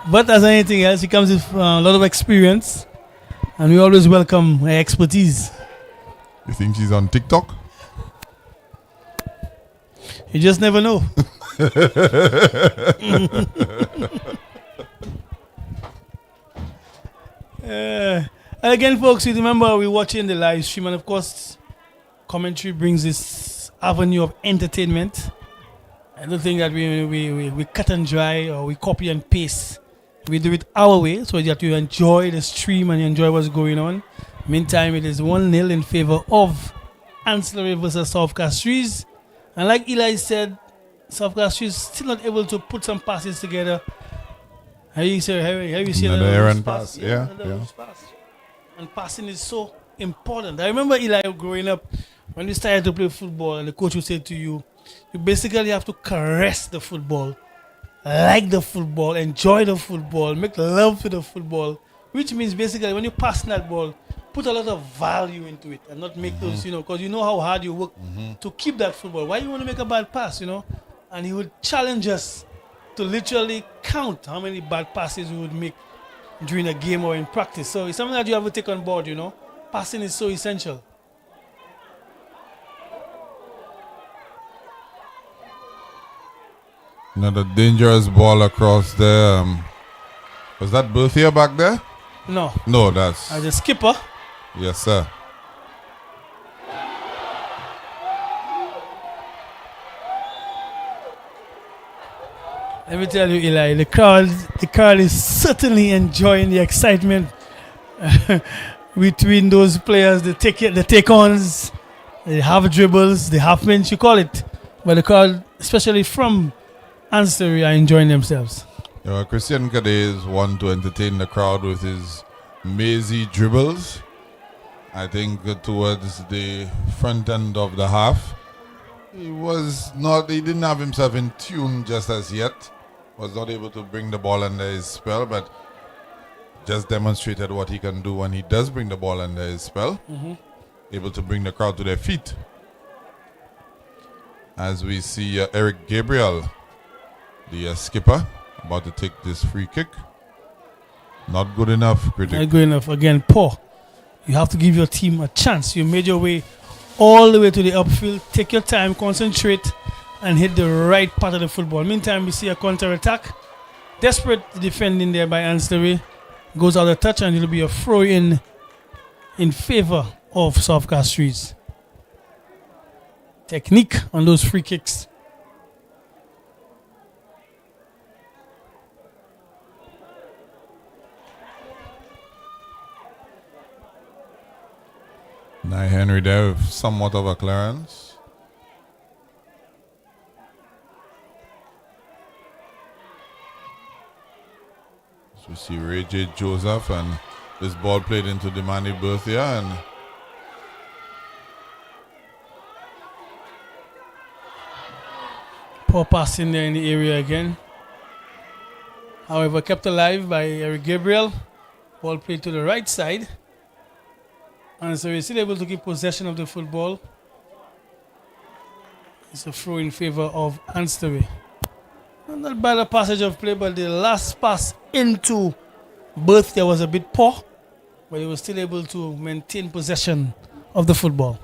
S7: But as anything else, she comes with a lot of experience, and we always welcome her expertise.
S6: You think she's on TikTok?
S7: You just never know. And again, folks, you remember we're watching the live stream, and of course, commentary brings this avenue of entertainment. I don't think that we cut and dry or we copy and paste. We do it our way so that you enjoy the stream and you enjoy what's going on. Meantime, it is 1-0 in favor of Anse La Raye versus South Castries. And like Eli said, South Castries still not able to put some passes together. Have you seen
S6: another errant pass? Yeah.
S7: Pass. And passing is so important. I remember Eli growing up, when you started to play football and the coach would say to you, you basically have to caress the football, like the football, enjoy the football, make love to the football, which means basically when you pass that ball, put a lot of value into it and not make those, because you know how hard you work to keep that football. Why you want to make a bad pass, And he would challenge us to literally count how many bad passes we would make during a game or in practice. So it's something that you have to take on board, Passing is so essential.
S6: Another dangerous ball across there. Was that Berthier back there?
S7: No.
S6: No, that's...
S7: As a skipper.
S6: Yes, sir.
S7: Let me tell you, Eli, the crowd is certainly enjoying the excitement between those players, the take-ons, the half dribbles, the half mints, you call it. But the crowd, especially from Anse La Raye, are enjoying themselves.
S6: Christian Cadet is one to entertain the crowd with his mazy dribbles. I think towards the front end of the half. He didn't have himself in tune just as yet. Was not able to bring the ball under his spell, but just demonstrated what he can do when he does bring the ball under his spell. Able to bring the crowd to their feet. As we see Eric Gabriel, the skipper, about to take this free kick. Not good enough, critic.
S7: Not good enough. Again, poor. You have to give your team a chance. You made your way all the way to the upfield. Take your time, concentrate, and hit the right part of the football. Meantime, we see a counter-attack. Desperate defending there by Anse La Raye. Goes out of touch, and it'll be a throw in favor of South Castries. Technique on those free kicks.
S6: Now Henry there with somewhat of a clearance. So we see Ray J. Joseph, and this ball played into Demani Berthia, and
S7: Poor pass in there in the area again. However, kept alive by Eric Gabriel. Ball played to the right side. And so he's still able to keep possession of the football. It's a throw in favor of Anse La Raye. Not bad a passage of play, but the last pass into Berthia was a bit poor. But he was still able to maintain possession of the football.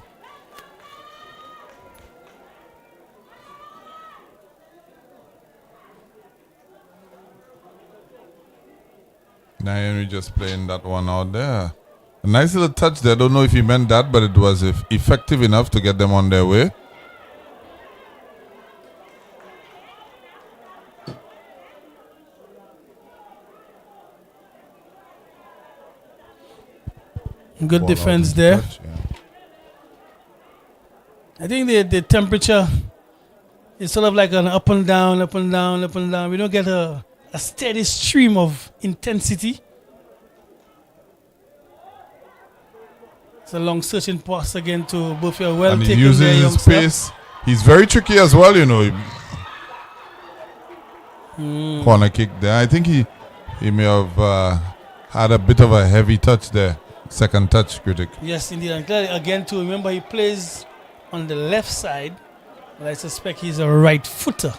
S6: now Henry just playing that one out there. A nice little touch there. I don't know if he meant that, but it was effective enough to get them on their way.
S7: Good defense there.
S6: Touch, yeah.
S7: I think the temperature is sort of like an up and down, up and down, up and down. We don't get a steady stream of intensity. It's a long searching pass again to Berthia. Well
S6: And he
S7: taken
S6: uses
S7: there,
S6: his
S7: youngster.
S6: pace. He's very tricky as well, you know. Corner kick there. I think he may have had a bit of a heavy touch there. Second touch, critic.
S7: Yes, indeed. And clearly, again, too, remember he plays on the left side. And I suspect he's a right footer.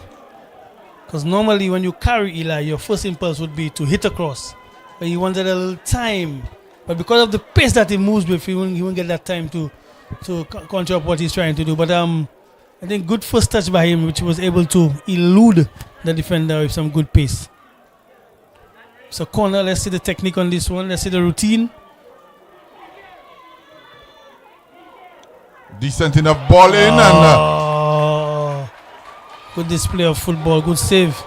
S7: Because normally when you carry Eli, your first impulse would be to hit across. But he wanted a little time. But because of the pace that he moves with, he won't get that time to conjure up what he's trying to do. But I think good first touch by him, which was able to elude the defender with some good pace. So corner, let's see the technique on this one. Let's see the routine.
S6: Decent enough ball in, and
S7: good display of football, good save.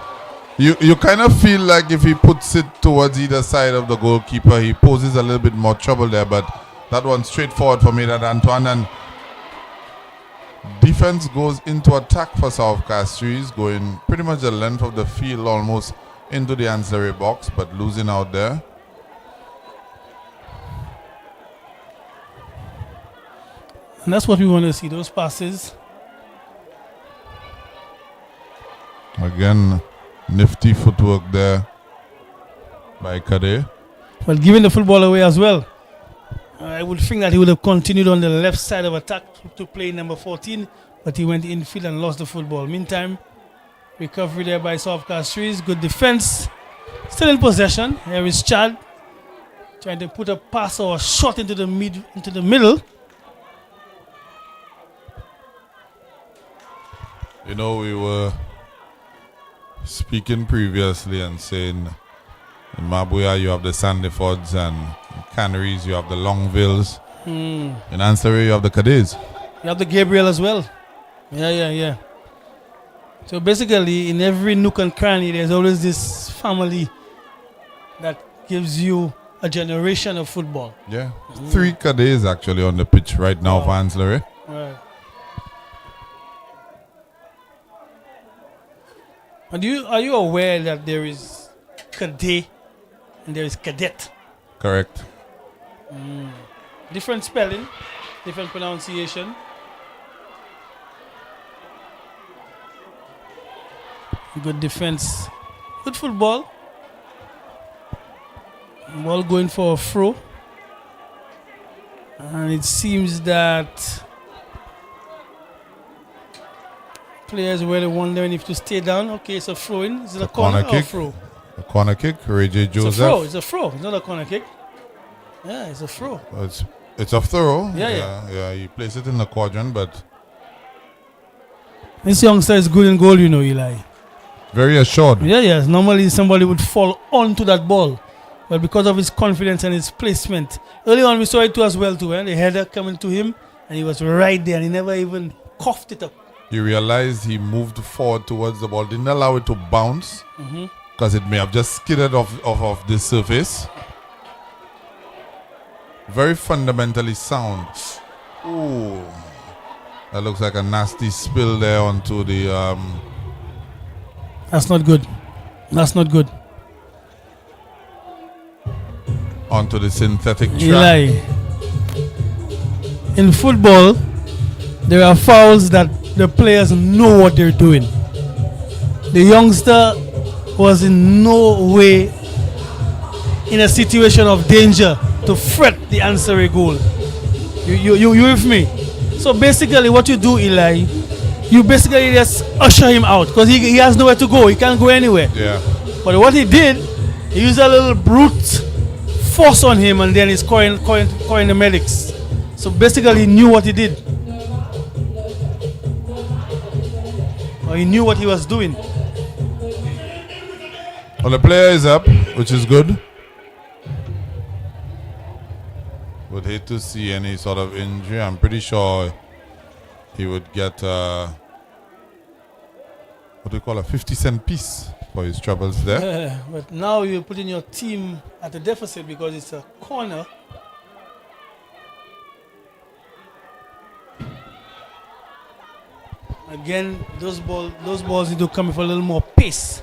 S6: you kind of feel like if he puts it towards either side of the goalkeeper, he poses a little bit more trouble there. But that one's straightforward for me, that Antoine. And defense goes into attack for South Castries, going pretty much the length of the field, almost into the Anse La Raye box, but losing out there.
S7: And that's what we want to see, those passes.
S6: Again, nifty footwork there by Kade.
S7: Well, giving the football away as well. I would think that he would have continued on the left side of attack to play number 14, but he went infield and lost the football. Meantime, recovery there by South Castries. Good defense. Still in possession. Here is Chad trying to put a pass or a shot into the middle.
S6: You know, we were speaking previously and saying in Mabuya you have the Sandifords, and in Canaries you have the Longvilles. In Anse La Raye you have the Cadiz.
S7: You have the Gabriel as well. Yeah. So basically, in every nook and cranny, there's always this family that gives you a generation of football.
S6: Yeah. 3 Cadiz actually on the pitch right now for Anse La Raye.
S7: Right. Are you aware that there is cadet and there is cadet?
S6: Correct.
S7: Different spelling, different pronunciation. Good defense. Good football. Ball going for a throw. And it seems that players were wondering if to stay down. Okay, it's a throw in. Is it a corner or
S6: kick.
S7: throw?
S6: A corner kick. Ray J. Joseph.
S7: It's a throw. It's not a corner kick. Yeah, it's a throw.
S6: It's a throw.
S7: Yeah.
S6: He placed it in the quadrant, but
S7: this youngster is good in goal, Eli.
S6: very assured.
S7: Yes. Normally somebody would fall onto that ball. But because of his confidence and his placement, early on we saw it too as well too. The header coming to him, and he was right there, and he never even coughed it up.
S6: He realized he moved forward towards the ball, didn't allow it to bounce, because it may have just skidded off the surface. Very fundamentally sound. Ooh, that looks like a nasty spill there onto the.
S7: That's not good. That's not good.
S6: Onto the synthetic track.
S7: Eli, in football, there are fouls that the players know what they're doing. The youngster was in no way in a situation of danger to fret the Anse La Raye goal. You with me? So basically what you do, Eli, you basically just usher him out because he has nowhere to go. He can't go anywhere.
S6: Yeah.
S7: But what he did, he used a little brute force on him, and then he's calling the medics. So basically he knew what he did. Or he knew what he was doing.
S6: Well, the player is up, which is good. Would hate to see any sort of injury. I'm pretty sure he would get what do you call a 50-cent piece for his troubles there.
S7: But now you're putting your team at a deficit because it's a corner. Again, those balls need to come with a little more pace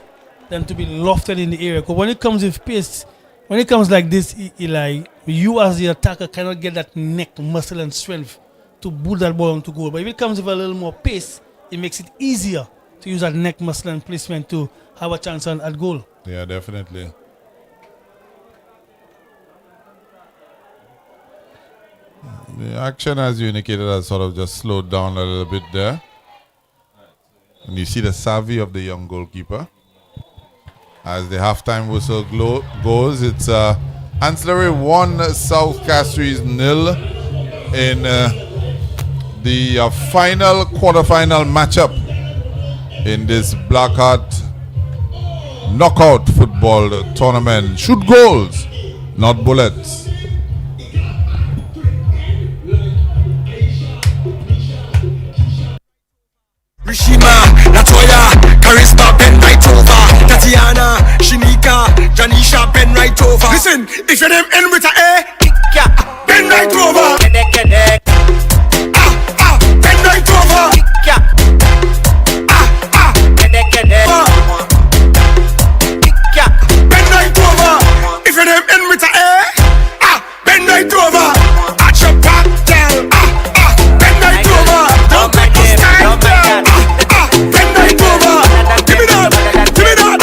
S7: than to be lofted in the area. Because when it comes with pace, when it comes like this, Eli, you as the attacker cannot get that neck muscle and strength to boot that ball onto goal. But if it comes with a little more pace, it makes it easier to use that neck muscle and placement to have a chance at goal.
S6: Yeah, definitely. The action, as you indicated, has sort of just slowed down a little bit there. And you see the savvy of the young goalkeeper. As the halftime whistle goes, it's Anse La Raye 1, South Castries 0 in the final quarterfinal matchup in this BlackHeart knockout football tournament. Shoot goals, not bullets.
S10: Rishima, Latoya, Charisma, Ben right over. Tatiana, Shinika, Janisha, Ben right over. Listen, if your name end with a A, Ben right over. Ben right over. Ben right over. If your name end with a A, Ben right over. At your back down. Ben right over. Don't make us stand down. Ben right over. Give me that. Give me that.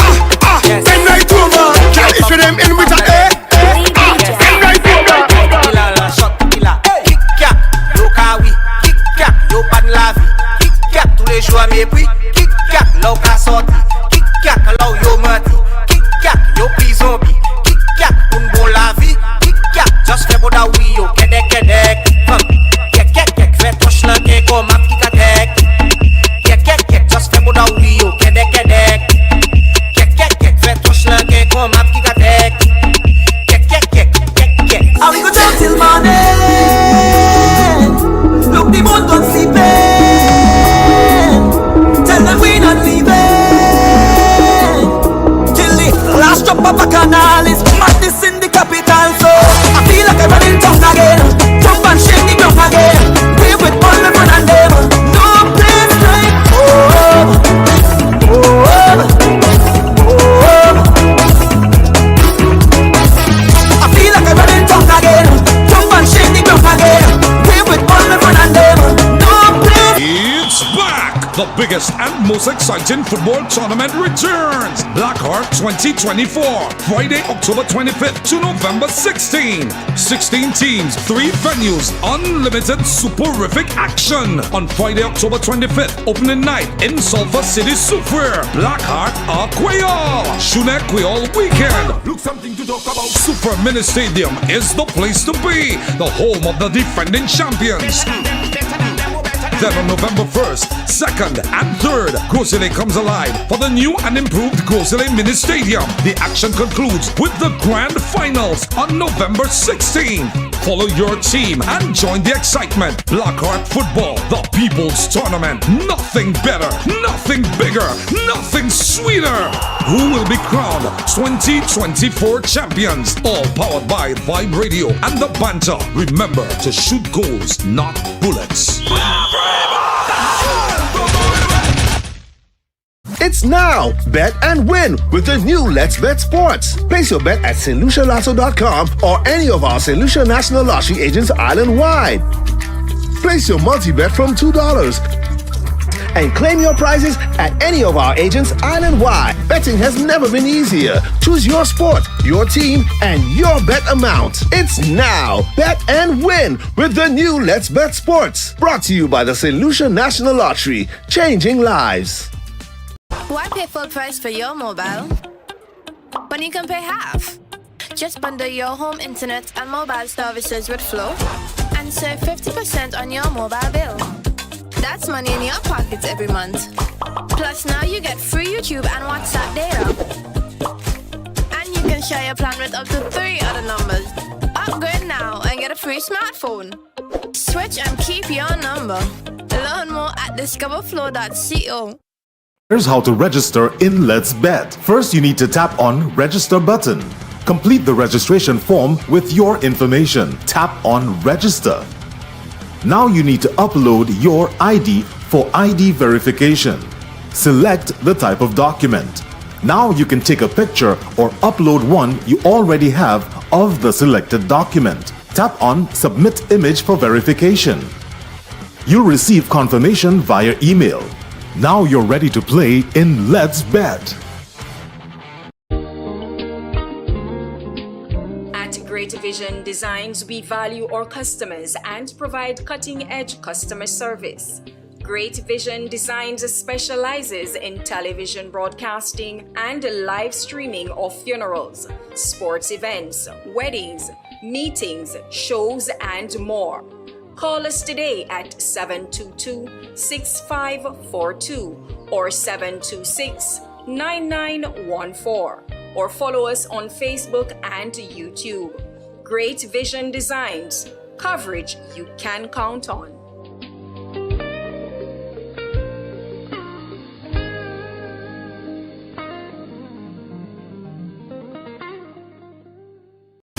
S10: Ben right over. Girl, if your name end with a A, Ben right over.
S9: Shot killer, kick cap, yo kawi, kick cap, yo pan la vie, kick cap tous les jours à mes prix, kick cap, là où qu'a sorti, kick cap, là où yo menti, kick cap, yo pris zombie, kick cap, un bon la vie, kick cap, just fait bon da oui yo, kedek, kek, fait touche là, kek, comme ma petite attaque, kek, just fait bon da oui yo, kedek, kek, fait touche là, kek, comme ma petite attaque, kek.
S11: How we go down till morning? Look, the moon don't sleeping. Tell them we not leaving till
S1: The biggest and most exciting football tournament returns. BlackHeart 2024. Friday, October 25th to November 16. 16 teams, 3 venues, unlimited superific action. On Friday, October 25th, opening night in Sulphur City, Soufriere. BlackHeart Aquayol. Shune Creole Weekend.
S10: Look something to talk about.
S1: Super Mini Stadium is the place to be. The home of the defending champions. Then on November 1st, 2nd, and 3rd, Grosile comes alive for the new and improved Grosile Mini Stadium. The action concludes with the grand finals on November 16th. Follow your team and join the excitement. BlackHeart Football, the People's Tournament. Nothing better, nothing bigger, nothing sweeter. Who will be crowned 2024 champions? All powered by Vibe Radio and the Banter. Remember to shoot goals, not bullets.
S2: It's now! Bet and win with the new Let's Bet Sports. Place your bet at StLuciaLotto.com or any of our St. Lucia National Lottery agents island-wide. Place your multi-bet from $2 and claim your prizes at any of our agents island-wide. Betting has never been easier. Choose your sport, your team, and your bet amount. It's now! Bet and win with the new Let's Bet Sports. Brought to you by the St. Lucia National Lottery, changing lives.
S12: Why pay full price for your mobile when you can pay half? Just bundle your home internet and mobile services with Flow and save 50% on your mobile bill. That's money in your pockets every month. Plus now you get free YouTube and WhatsApp data. And you can share your plan with up to 3 other numbers. Upgrade now and get a free smartphone. Switch and keep your number. Learn more at discoverflow.co.
S13: Here's how to register in Let's Bet. First, you need to tap on Register button. Complete the registration form with your information. Tap on Register. Now you need to upload your ID for ID verification. Select the type of document. Now you can take a picture or upload one you already have of the selected document. Tap on Submit Image for verification. You'll receive confirmation via email. Now you're ready to play in Let's Bet.
S14: At Great Vision Designs, we value our customers and provide cutting-edge customer service. Great Vision Designs specializes in television broadcasting and live streaming of funerals, sports events, weddings, meetings, shows, and more. Call us today at 722-6542 or 726-9914 or follow us on Facebook and YouTube. Great Vision Designs, coverage you can count on.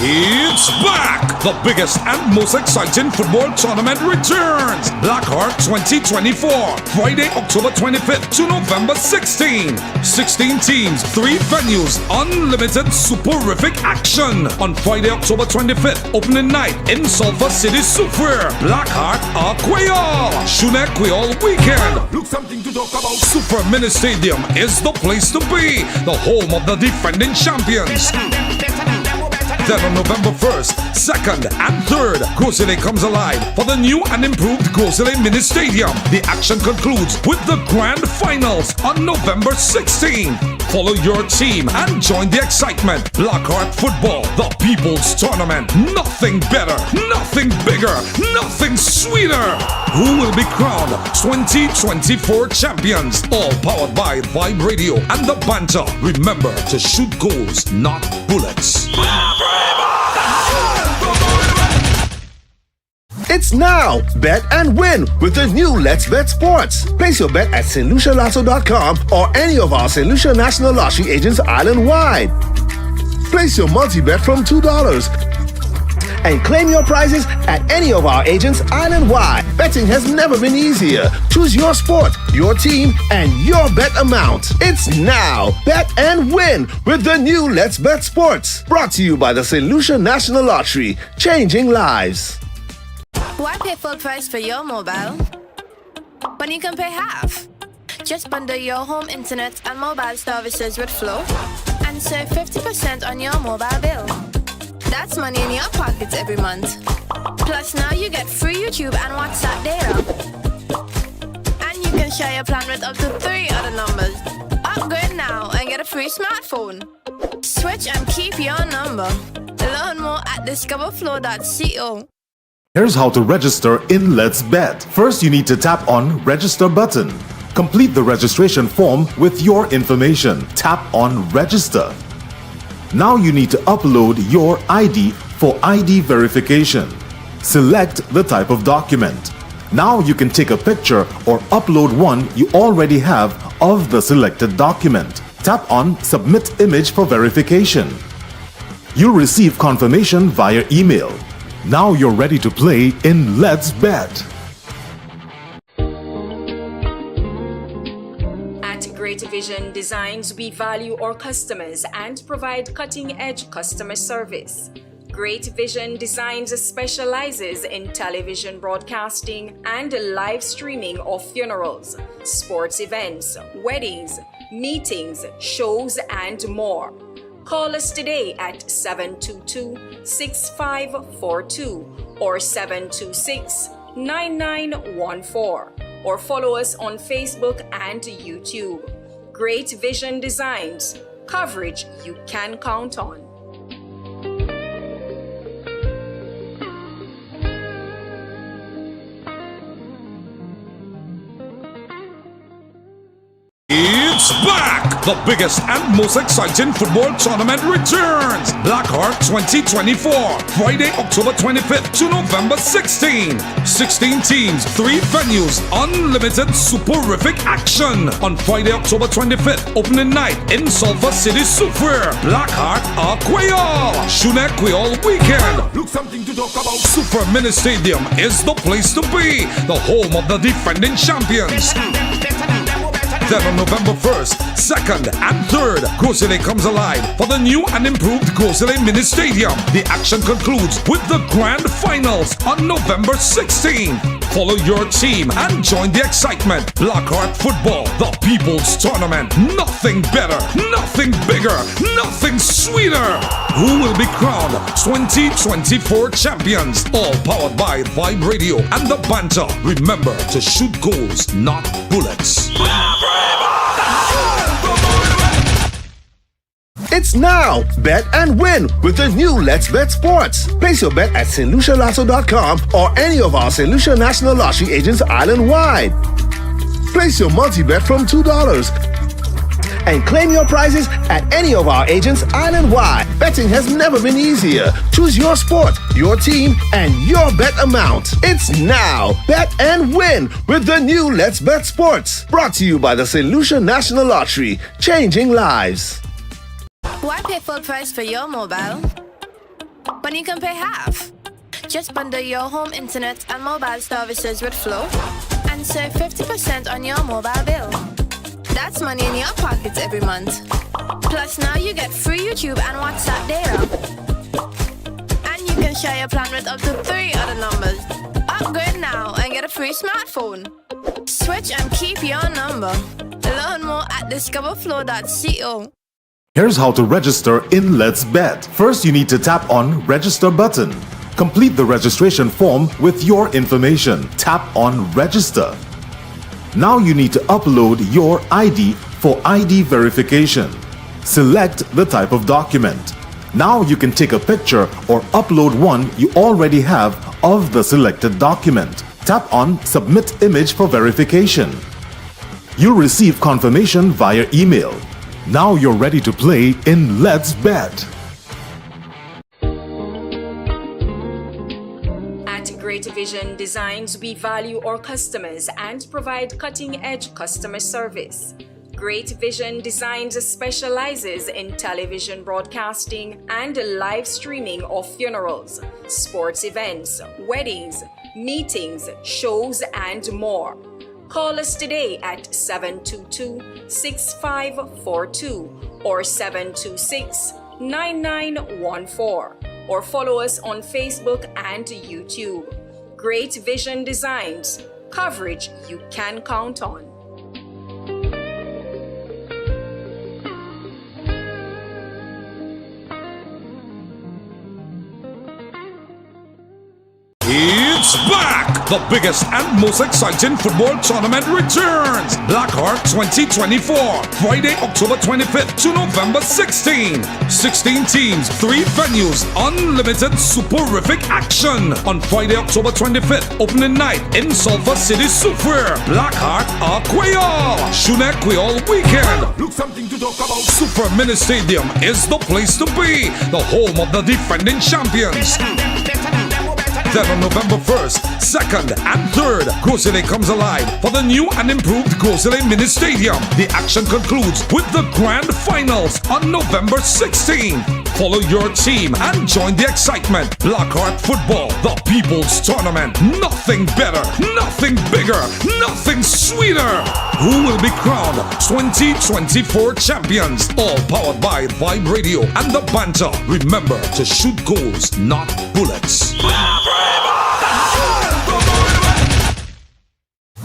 S1: It's back! The biggest and most exciting football tournament returns. BlackHeart 2024. Friday, October 25th to November 16. 16 teams, 3 venues, unlimited superific action. On Friday, October 25th, opening night in Sulphur City, Soufriere. BlackHeart Aquayol. Shune Creole Weekend.
S10: Look something to talk about.
S1: Super Mini Stadium is the place to be. The home of the defending champions. Then on November 1st, 2nd, and 3rd, Grosile comes alive for the new and improved Grosile Mini Stadium. The action concludes with the grand finals on November 16th. Follow your team and join the excitement. BlackHeart Football, the People's Tournament. Nothing better, nothing bigger, nothing sweeter. Who will be crowned 2024 champions? All powered by Vibe Radio and the Banter. Remember to shoot goals, not bullets.
S2: It's now! Bet and win with the new Let's Bet Sports. Place your bet at StLuciaLotto.com or any of our St. Lucia National Lottery agents island-wide. Place your multi-bet from $2 and claim your prizes at any of our agents island-wide. Betting has never been easier. Choose your sport, your team, and your bet amount. It's now! Bet and win with the new Let's Bet Sports. Brought to you by the St. Lucia National Lottery, changing lives.
S12: Why pay full price for your mobile when you can pay half? Just bundle your home internet and mobile services with Flow and save 50% on your mobile bill. That's money in your pockets every month. Plus now you get free YouTube and WhatsApp data. And you can share your plan with up to 3 other numbers. Upgrade now and get a free smartphone. Switch and keep your number. Learn more at discoverflow.co.
S13: Here's how to register in Let's Bet. First, you need to tap on Register button. Complete the registration form with your information. Tap on Register. Now you need to upload your ID for ID verification. Select the type of document. Now you can take a picture or upload one you already have of the selected document. Tap on Submit Image for verification. You'll receive confirmation via email. Now you're ready to play in Let's Bet.
S14: At Great Vision Designs, we value our customers and provide cutting-edge customer service. Great Vision Designs specializes in television broadcasting and live streaming of funerals, sports events, weddings, meetings, shows, and more. Call us today at 722-6542 or 726-9914 or follow us on Facebook and YouTube. Great Vision Designs, coverage you can count on.
S1: It's back! The biggest and most exciting football tournament returns! BlackHeart 2024, Friday, October 25th to November 16. 16 teams, 3 venues, unlimited superific action. On Friday, October 25th, opening night in Sulphur City, Super. BlackHeart Aquayol. Shune Aquayol weekend. Look something to talk about. Super Mini Stadium is the place to be. The home of the defending champions. Then on November 1st, 2nd, and 3rd, Grosselet comes alive for the new and improved Grosselet Mini Stadium. The action concludes with the grand finals on November 16th. Follow your team and join the excitement. BlackHeart Football, the People's Tournament. Nothing better, nothing bigger, nothing sweeter. Who will be crowned 2024 champions? All powered by Vibe Radio and the Banter. Remember to shoot goals, not bullets.
S2: It's now! Bet and win with the new Let's Bet Sports. Place your bet at StLuciaLotto.com or any of our St. Lucia National Lottery agents island-wide. Place your multi-bet from $2 and claim your prizes at any of our agents island-wide. Betting has never been easier. Choose your sport, your team, and your bet amount. It's now! Bet and win with the new Let's Bet Sports. Brought to you by the St. Lucia National Lottery. Changing lives.
S12: Why pay full price for your mobile when you can pay half? Just bundle your home internet and mobile services with Flow and save 50% on your mobile bill. That's money in your pockets every month. Plus now you get free YouTube and WhatsApp data. And you can share your plan with up to 3 other numbers. Upgrade now and get a free smartphone. Switch and keep your number. Learn more at discoverflow.co.
S13: Here's how to register in Let's Bet. First, you need to tap on Register button. Complete the registration form with your information. Tap on Register. Now you need to upload your ID for ID verification. Select the type of document. Now you can take a picture or upload one you already have of the selected document. Tap on Submit Image for verification. You'll receive confirmation via email. Now you're ready to play in Let's Bet.
S14: At Great Vision Designs, we value our customers and provide cutting-edge customer service. Great Vision Designs specializes in television broadcasting and live streaming of funerals, sports events, weddings, meetings, shows, and more. Call us today at 722-6542 or 726-9914 or follow us on Facebook and YouTube. Great Vision Designs, coverage you can count on.
S1: is back. The biggest and most exciting football tournament returns. BlackHeart 2024. Friday, October 25th to November 16. 16 teams, 3 venues, unlimited superific action. On Friday, October 25th, opening night in Sulphur City, Soufriere. BlackHeart Aquayol. Shune Creole Weekend. Look something to talk about. Super Mini Stadium is the place to be. The home of the defending champions. Then on November 1st, 2nd, and 3rd, Grosile comes alive for the new and improved Grosile Mini Stadium. The action concludes with the grand finals on November 16th. Follow your team and join the excitement. BlackHeart Football, the People's Tournament. Nothing better, nothing bigger, nothing sweeter. Who will be crowned 2024 champions? All powered by Vibe Radio and the Banter. Remember to shoot goals, not bullets.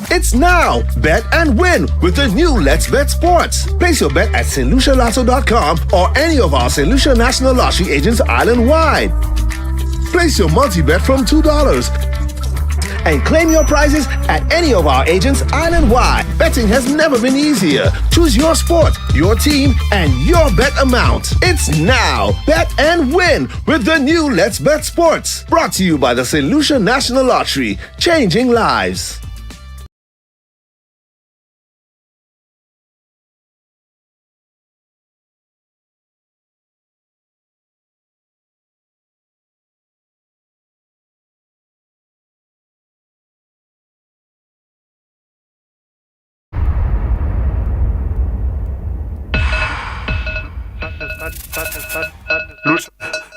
S2: It's now. Bet and win with the new Let's Bet Sports. Place your bet at StLuciaLotto.com or any of our St. Lucia National Lottery agents island-wide. Place your multi-bet from $2 and claim your prizes at any of our agents island-wide. Betting has never been easier. Choose your sport, your team, and your bet amount. It's now. Bet and win with the new Let's Bet Sports. Brought to you by the St. Lucia National Lottery. Changing lives.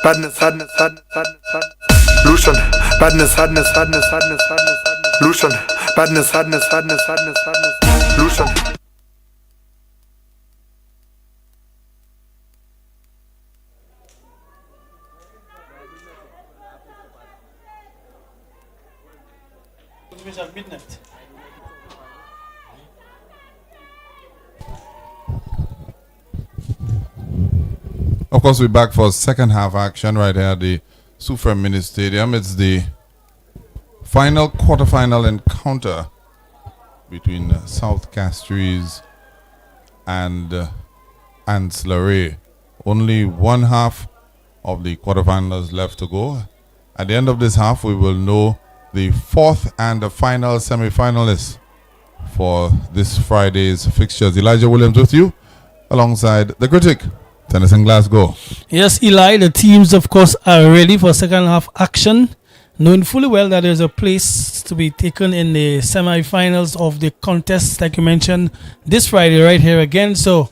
S15: Badness, sadness, sadness, sadness, sadness. Lucian, badness, sadness, sadness, sadness, sadness. Lucian, badness, sadness, sadness, sadness, sadness. Lucian.
S7: At midnight.
S6: Of course, we're back for second half action right here at the Soufriere Mini Stadium. It's the final quarterfinal encounter between South Castries and Anse La Raye. Only one half of the quarterfinals left to go. At the end of this half, we will know the fourth and the final semi-finalists for this Friday's fixtures. Elijah Williams with you alongside the critic, Tennyson Glasgow.
S7: Yes, Eli, the teams, of course, are ready for second half action, knowing fully well that there's a place to be taken in the semi-finals of the contest, like you mentioned, this Friday right here again. So,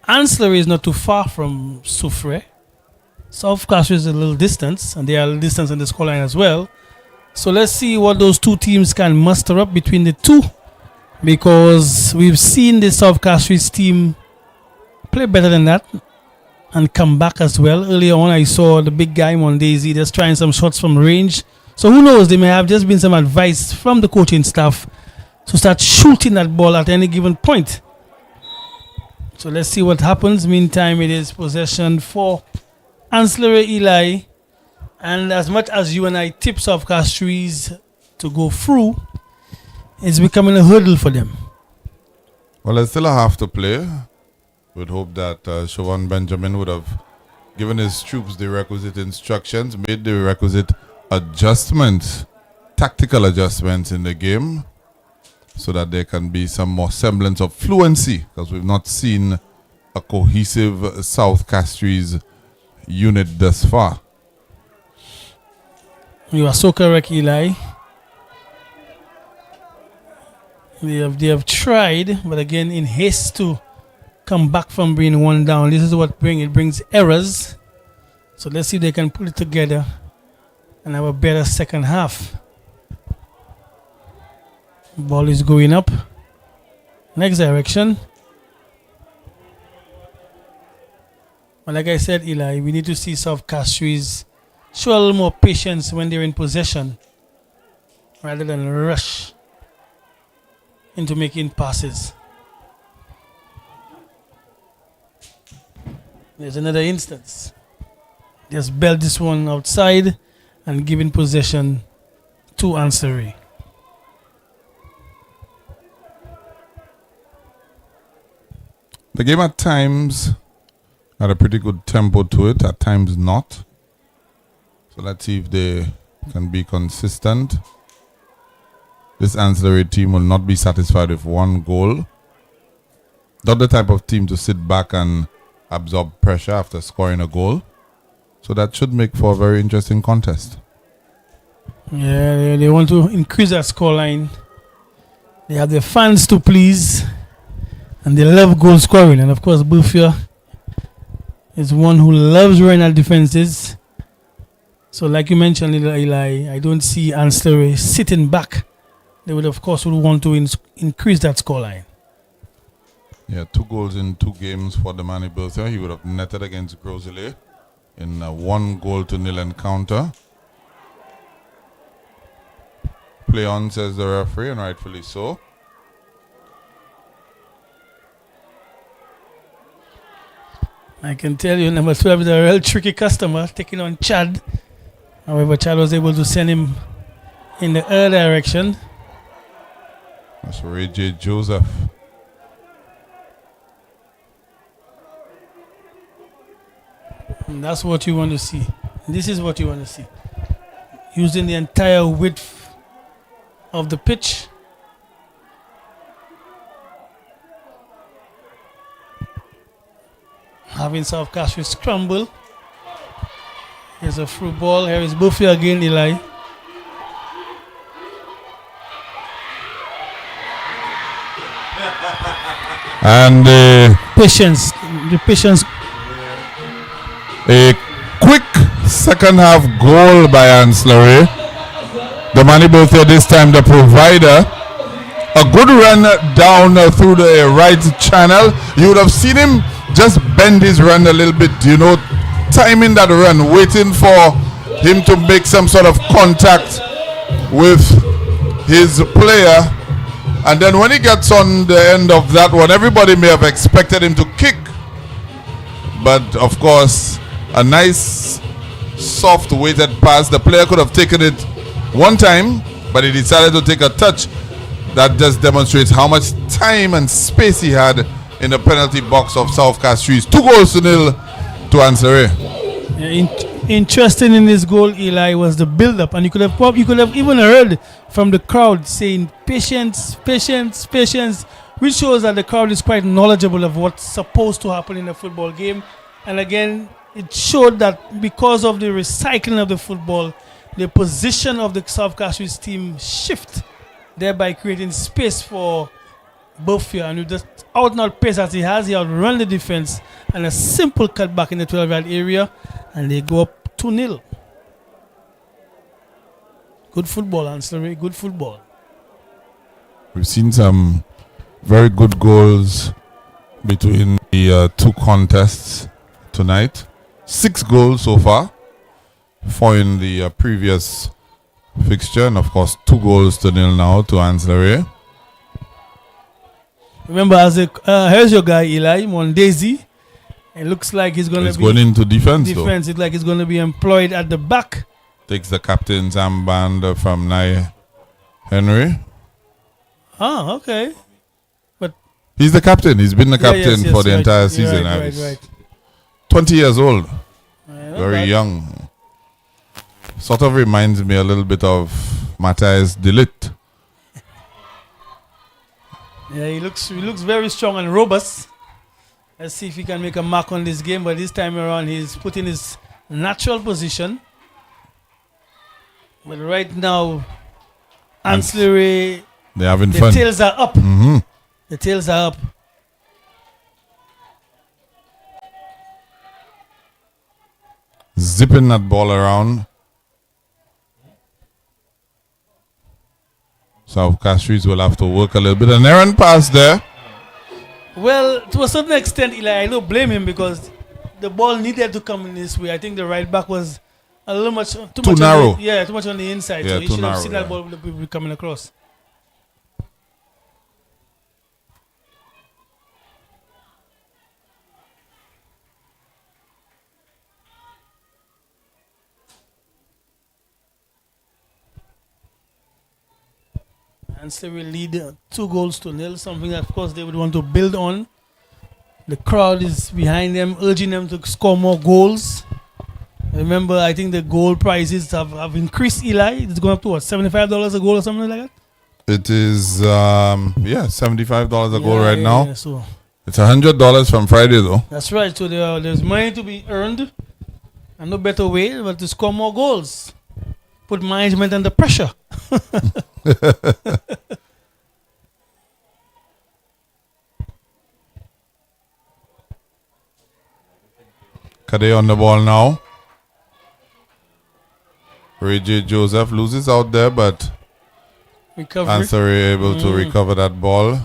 S7: Anse La Raye is not too far from Soufriere. South Castries is a little distance, and they are a little distance in the scoreline as well. So, let's see what those two teams can muster up between the two, because we've seen the South Castries team play better than that and come back as well. Earlier on, I saw the big guy Mondaisy just trying some shots from range. So who knows, there may have just been some advice from the coaching staff to start shooting that ball at any given point. So let's see what happens. Meantime, it is possession for Anse La Raye, Eli. And as much as you and I tip South Castries to go through, it's becoming a hurdle for them.
S6: Well, there's still a half to play. Would hope that Siobhan Benjamin would have given his troops the requisite instructions, made the requisite adjustments, tactical adjustments in the game, so that there can be some more semblance of fluency, because we've not seen a cohesive South Castries unit thus far.
S7: You are so correct, Eli. They have tried, but again, in haste to come back from being one down. This is what brings errors. So let's see if they can put it together and have a better second half. Ball is going up. Next direction. But like I said, Eli, we need to see South Castries show a little more patience when they're in possession rather than rush into making passes. There's another instance. Just belt this one outside and giving possession to Anse La Raye.
S6: The game at times had a pretty good tempo to it, at times not. So let's see if they can be consistent. This Anse La Raye team will not be satisfied with one goal. Not the type of team to sit back and absorb pressure after scoring a goal. So that should make for a very interesting contest.
S7: Yeah, they want to increase that scoreline. They have their fans to please. And they love goal scoring. And of course, Bufia is one who loves running at defenses. So like you mentioned, Eli, I don't see Anse La Raye sitting back. They would, of course, want to increase that scoreline.
S6: Yeah, 2 goals in 2 games for the Manny Bertha. He would have netted against Grosile in a 1-0 encounter. Play on, says the referee, and rightfully so.
S7: I can tell you, number 12 is a real tricky customer, taking on Chad. However, Chad was able to send him in the other direction.
S6: That's Ray J. Joseph.
S7: And that's what you want to see. This is what you want to see. Using the entire width of the pitch. Having South Castries scramble. Here's a through ball. Here is Buffy again, Eli.
S6: And
S7: patience. The patience.
S6: A quick second half goal by Anse La Raye. The Manny Bertha this time the provider. A good run down through the right channel. You would have seen him just bend his run a little bit, timing that run, waiting for him to make some sort of contact with his player. And then when he gets on the end of that one, everybody may have expected him to kick. But of course, a nice soft weighted pass. The player could have taken it one time, but he decided to take a touch. That just demonstrates how much time and space he had in the penalty box of South Castries. 2-0 to Anse La Raye.
S7: Interesting in this goal, Eli, was the build-up, and you could have even heard from the crowd saying patience, patience, patience, which shows that the crowd is quite knowledgeable of what's supposed to happen in a football game. And again, it showed that because of the recycling of the football, the position of the South Castries team shift, thereby creating space for Buffia. And with the out and out pace as he has, he outrun the defense and a simple cut back in the 12-yard area, and they go up 2-0. Good football, Anse La Raye, good football.
S6: We've seen some very good goals between the 2 contests tonight. 6 goals so far, 4 in the previous fixture, and of course 2-0 now to Anse La Raye.
S7: Remember, here's your guy Eli Mondesi. It looks like he's going to be
S6: going into defense.
S7: It's like he's going to be employed at the back.
S6: Takes the captain's armband from Nye Henry.
S7: Oh, okay. But
S6: he's the captain. He's been the captain for the entire season.
S7: Right.
S6: 20 years old. Very young. Sort of reminds me a little bit of Matthias de Ligt.
S7: Yeah, he looks very strong and robust. Let's see if he can make a mark on this game. But this time around, he's put in his natural position. But right now, Anse La Raye,
S6: they're having fun.
S7: The tails are up.
S6: Mm-hmm.
S7: The tails are up.
S6: Zipping that ball around. South Castries will have to work a little bit. An errant pass there.
S7: Well, to a certain extent, Eli, I don't blame him because the ball needed to come in this way. I think the right back was a little much too
S6: narrow.
S7: Too much on the inside.
S6: Yeah,
S7: so he should have seen that ball be coming across. Anse La Raye lead 2-0, something that, of course, they would want to build on. The crowd is behind them, urging them to score more goals. Remember, I think the goal prices have increased, Eli. It's going up to what, $75 a goal or something like that?
S6: It is, $75 a goal right now.
S7: Yeah, so
S6: it's $100 from Friday, though.
S7: that's right. So there's money to be earned, and no better way but to score more goals. Put management under pressure.
S6: Kade on the ball now. Ray J. Joseph loses out there, but Anse La Raye able to recover that ball.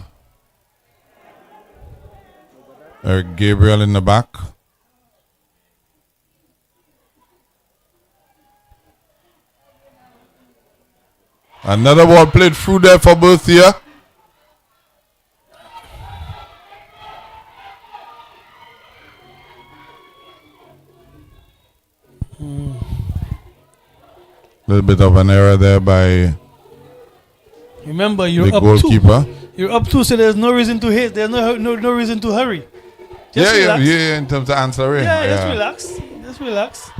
S6: Eric Gabriel in the back. Another ball played through there for both here. Little bit of an error there by
S7: Remember, you're
S6: the
S7: up
S6: goalkeeper.
S7: 2. You're up 2, so there's no reason to hate. There's no reason to hurry. Just relax.
S6: Yeah, in terms of Anse La Raye.
S7: Just relax.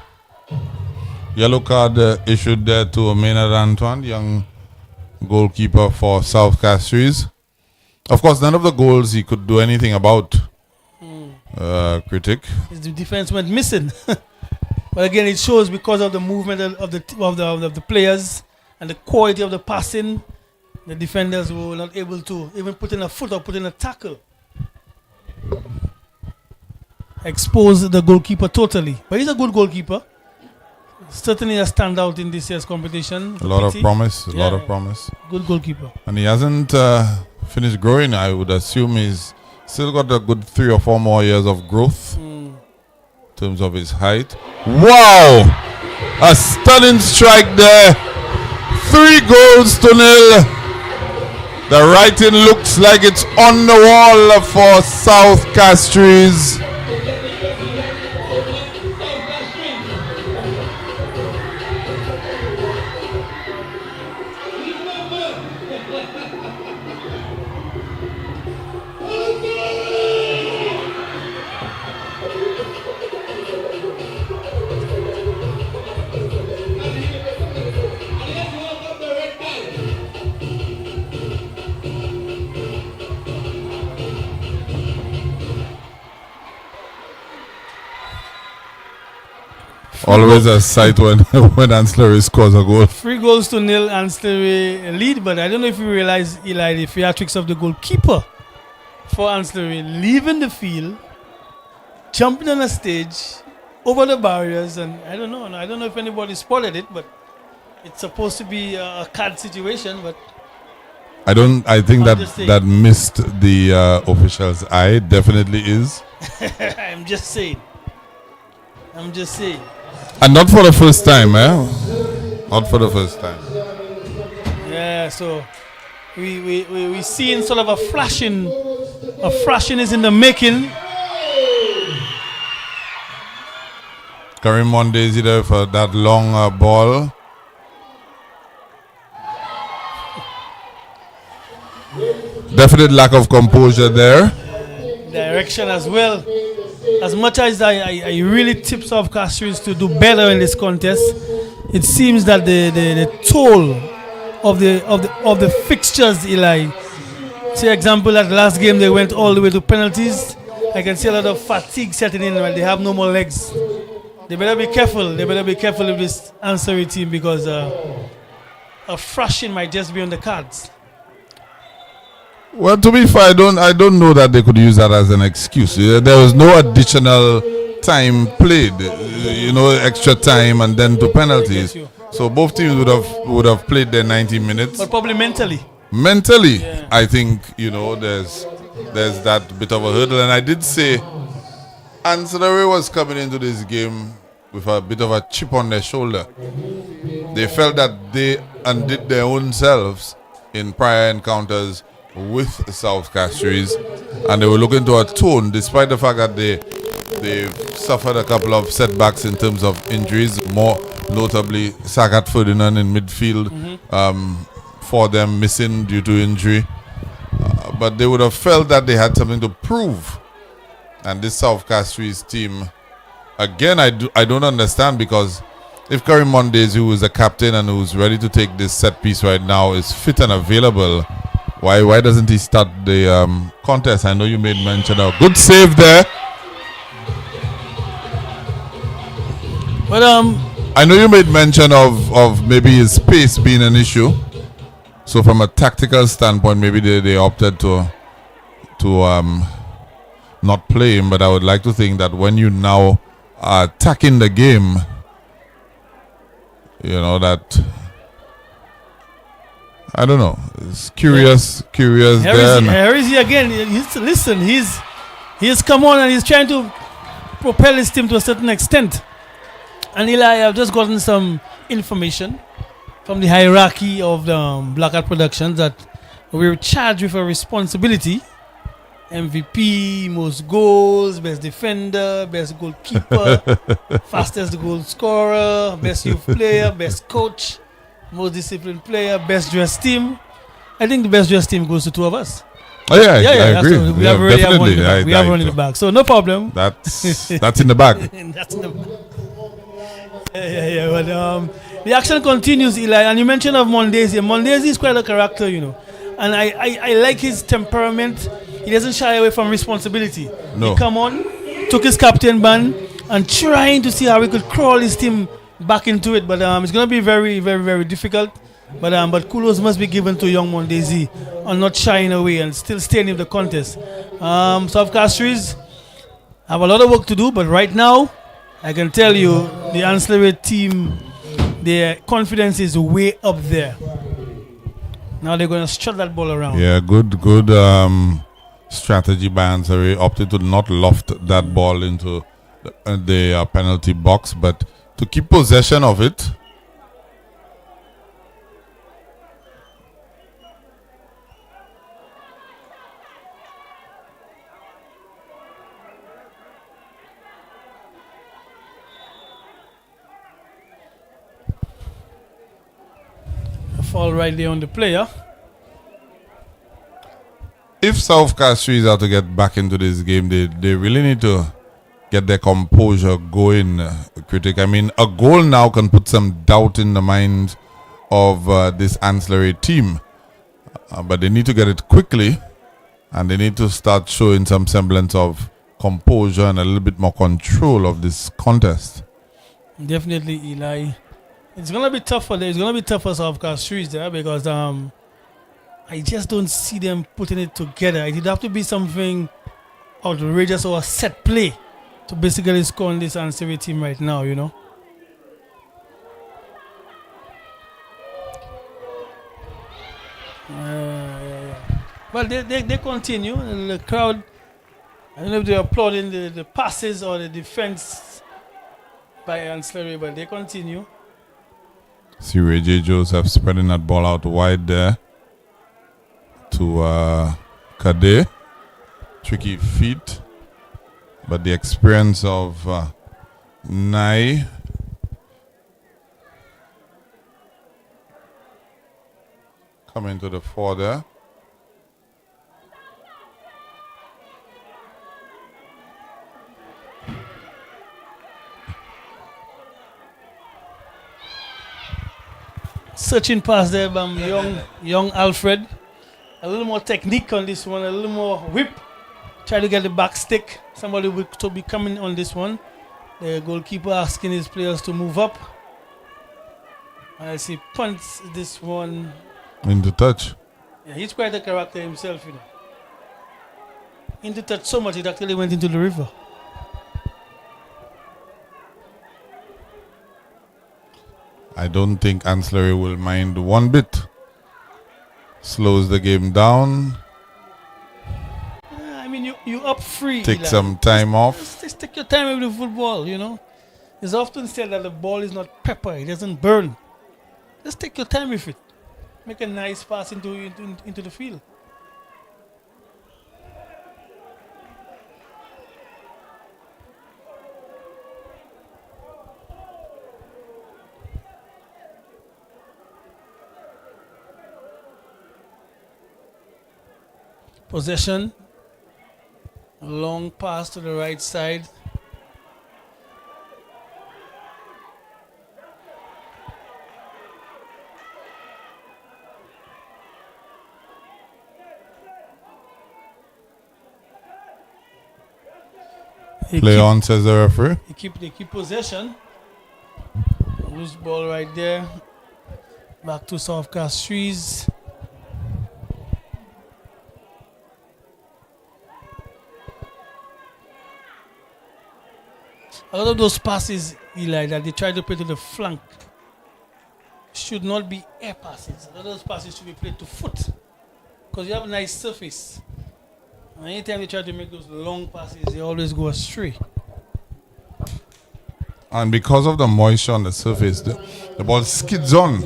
S6: Yellow card issued there to Maynard Antoine, young goalkeeper for South Castries. Of course, none of the goals he could do anything about. Critic.
S7: The defense went missing. But again, it shows because of the movement of the players and the quality of the passing, the defenders were not able to even put in a foot or put in a tackle. Expose the goalkeeper totally. But he's a good goalkeeper. Certainly a standout in this year's competition.
S6: A lot of promise.
S7: Good goalkeeper.
S6: And he hasn't finished growing. I would assume he's still got a good 3 or 4 more years of growth in terms of his height. Wow! A stunning strike there. 3-0. The writing looks like it's on the wall for South Castries. Always a sight when Anse La Raye scores a goal.
S7: 3-0 Anse La Raye lead, but I don't know if you realize, Eli, the theatrics of the goalkeeper for Anse La Raye leaving the field, jumping on a stage, over the barriers, and I don't know if anybody spotted it, but it's supposed to be a card situation, but
S6: I think that missed the official's eye. Definitely is.
S7: I'm just saying.
S6: And not for the first time, Not for the first time.
S7: Yeah, so we seeing sort of a flashing is in the making.
S6: Karim Mondesi there for that long ball. Definite lack of composure there.
S7: Direction as well. As much as I really tip South Castries to do better in this contest, it seems that the toll of the fixtures, Eli. Say example, at the last game they went all the way to penalties. I can see a lot of fatigue setting in when they have no more legs. They better be careful. With this Anse La Raye team because a thrashing might just be on the cards.
S6: Well, to be fair, I don't know that they could use that as an excuse. There was no additional time played, extra time and then to penalties. So both teams would have played their 90 minutes.
S7: But probably mentally.
S6: Yeah. I think there's that bit of a hurdle, and I did say Anse La Raye was coming into this game with a bit of a chip on their shoulder. They felt that they undid their own selves in prior encounters with South Castries, and they were looking to atone despite the fact that they suffered a couple of setbacks in terms of injuries, more notably Sagat Ferdinand in midfield for them missing due to injury. But they would have felt that they had something to prove. And this South Castries team, again, I don't understand, because if Karim Mondays, who is the captain and who's ready to take this set piece right now, is fit and available, why doesn't he start the contest? I know you made mention of good save there.
S7: But
S6: I know you made mention of maybe his pace being an issue. So from a tactical standpoint, maybe they opted to not play him. But I would like to think that when you now are attacking the game, you know, that I don't know. It's curious there.
S7: Here is he again. Listen, he's come on and he's trying to propel his team to a certain extent. And Eli, I've just gotten some information from the hierarchy of the BlackHeart Productions that we're charged with a responsibility. MVP, most goals, best defender, best goalkeeper, fastest goal scorer, best youth player, best coach, most disciplined player, best dressed team. I think the best dressed team goes to two of us.
S6: Oh yeah, I agree.
S7: So we have already have one in the back. We have one in the back, so no problem.
S6: That's in the bag.
S7: That's in the bag. Yeah. But the action continues, Eli. And you mentioned of Mondesi. Mondesi is quite a character, you know. And I like his temperament. He doesn't shy away from responsibility.
S6: No.
S7: He come on, took his captain band, and trying to see how he could crawl his team back into it. But it's going to be very, very, very difficult. But kudos must be given to young Mondesi on not shying away and still staying in the contest. South Castries have a lot of work to do, but right now, I can tell you, the Anse La Raye team, their confidence is way up there. Now they're going to strut that ball around.
S6: Yeah, good strategy by Anse La Raye. Opted to not loft that ball into the penalty box, but to keep possession of it.
S7: Fall right there on the player.
S6: If South Castries are to get back into this game, they really need to get their composure going, Critic. I mean, a goal now can put some doubt in the minds of this Anse La Raye team. But they need to get it quickly, and they need to start showing some semblance of composure and a little bit more control of this contest.
S7: Definitely, Eli. It's gonna be tough for them. It's gonna be tough for South Castries there because I just don't see them putting it together. It'd have to be something outrageous or a set play to basically score on this Anse La Raye team right now, you know. Well, they continue. The crowd, I don't know if they're applauding the passes or the defense by Anse La Raye, but they continue.
S6: See Ray J. Joseph spreading that ball out wide there to Kade. Tricky feet, but the experience of Nai coming to the fore there.
S7: Searching past there by young Alfred. A little more technique on this one, a little more whip. Try to get the back stick. Somebody will to be coming on this one. The goalkeeper asking his players to move up. I see punts this one.
S6: Into touch.
S7: Yeah, he's quite a character himself, you know. Into touch so much it actually went into the river.
S6: I don't think Anse La Raye will mind one bit. Slows the game down.
S7: I mean, you up free.
S6: Take
S7: Eli.
S6: some time off.
S7: Just take your time with the football, you know. It's often said that the ball is not pepper, it doesn't burn. Just take your time with it. Make a nice pass into the field. Possession. Long pass to the right side.
S6: Play on, says the referee.
S7: They keep possession. Loose ball right there. Back to South Castries. A lot of those passes, Eli, that they try to play to the flank should not be air passes. A lot of those passes should be played to foot because you have a nice surface. And anytime they try to make those long passes, they always go astray.
S6: And because of the moisture on the surface, the ball skids on.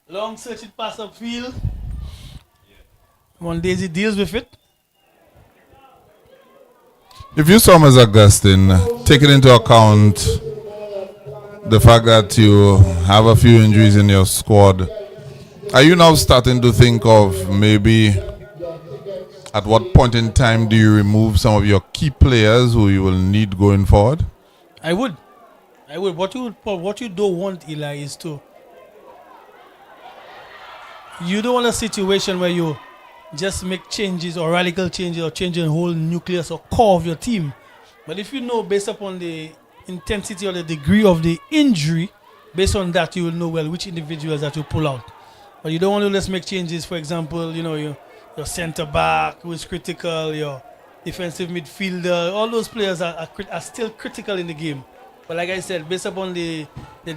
S7: Long searching pass upfield. One Daisy deals with it.
S6: If you saw Ms. Augustine, taking into account the fact that you have a few injuries in your squad, are you now starting to think of maybe at what point in time do you remove some of your key players who you will need going forward?
S7: I would. What you don't want, Eli, is you don't want a situation where you just make changes or radical changes or change the whole nucleus or core of your team. But if you know based upon the intensity or the degree of the injury, based on that you will know well which individuals that you pull out. But you don't want to just make changes. For example, your center back who is critical, your defensive midfielder, all those players are still critical in the game. But like I said, based upon the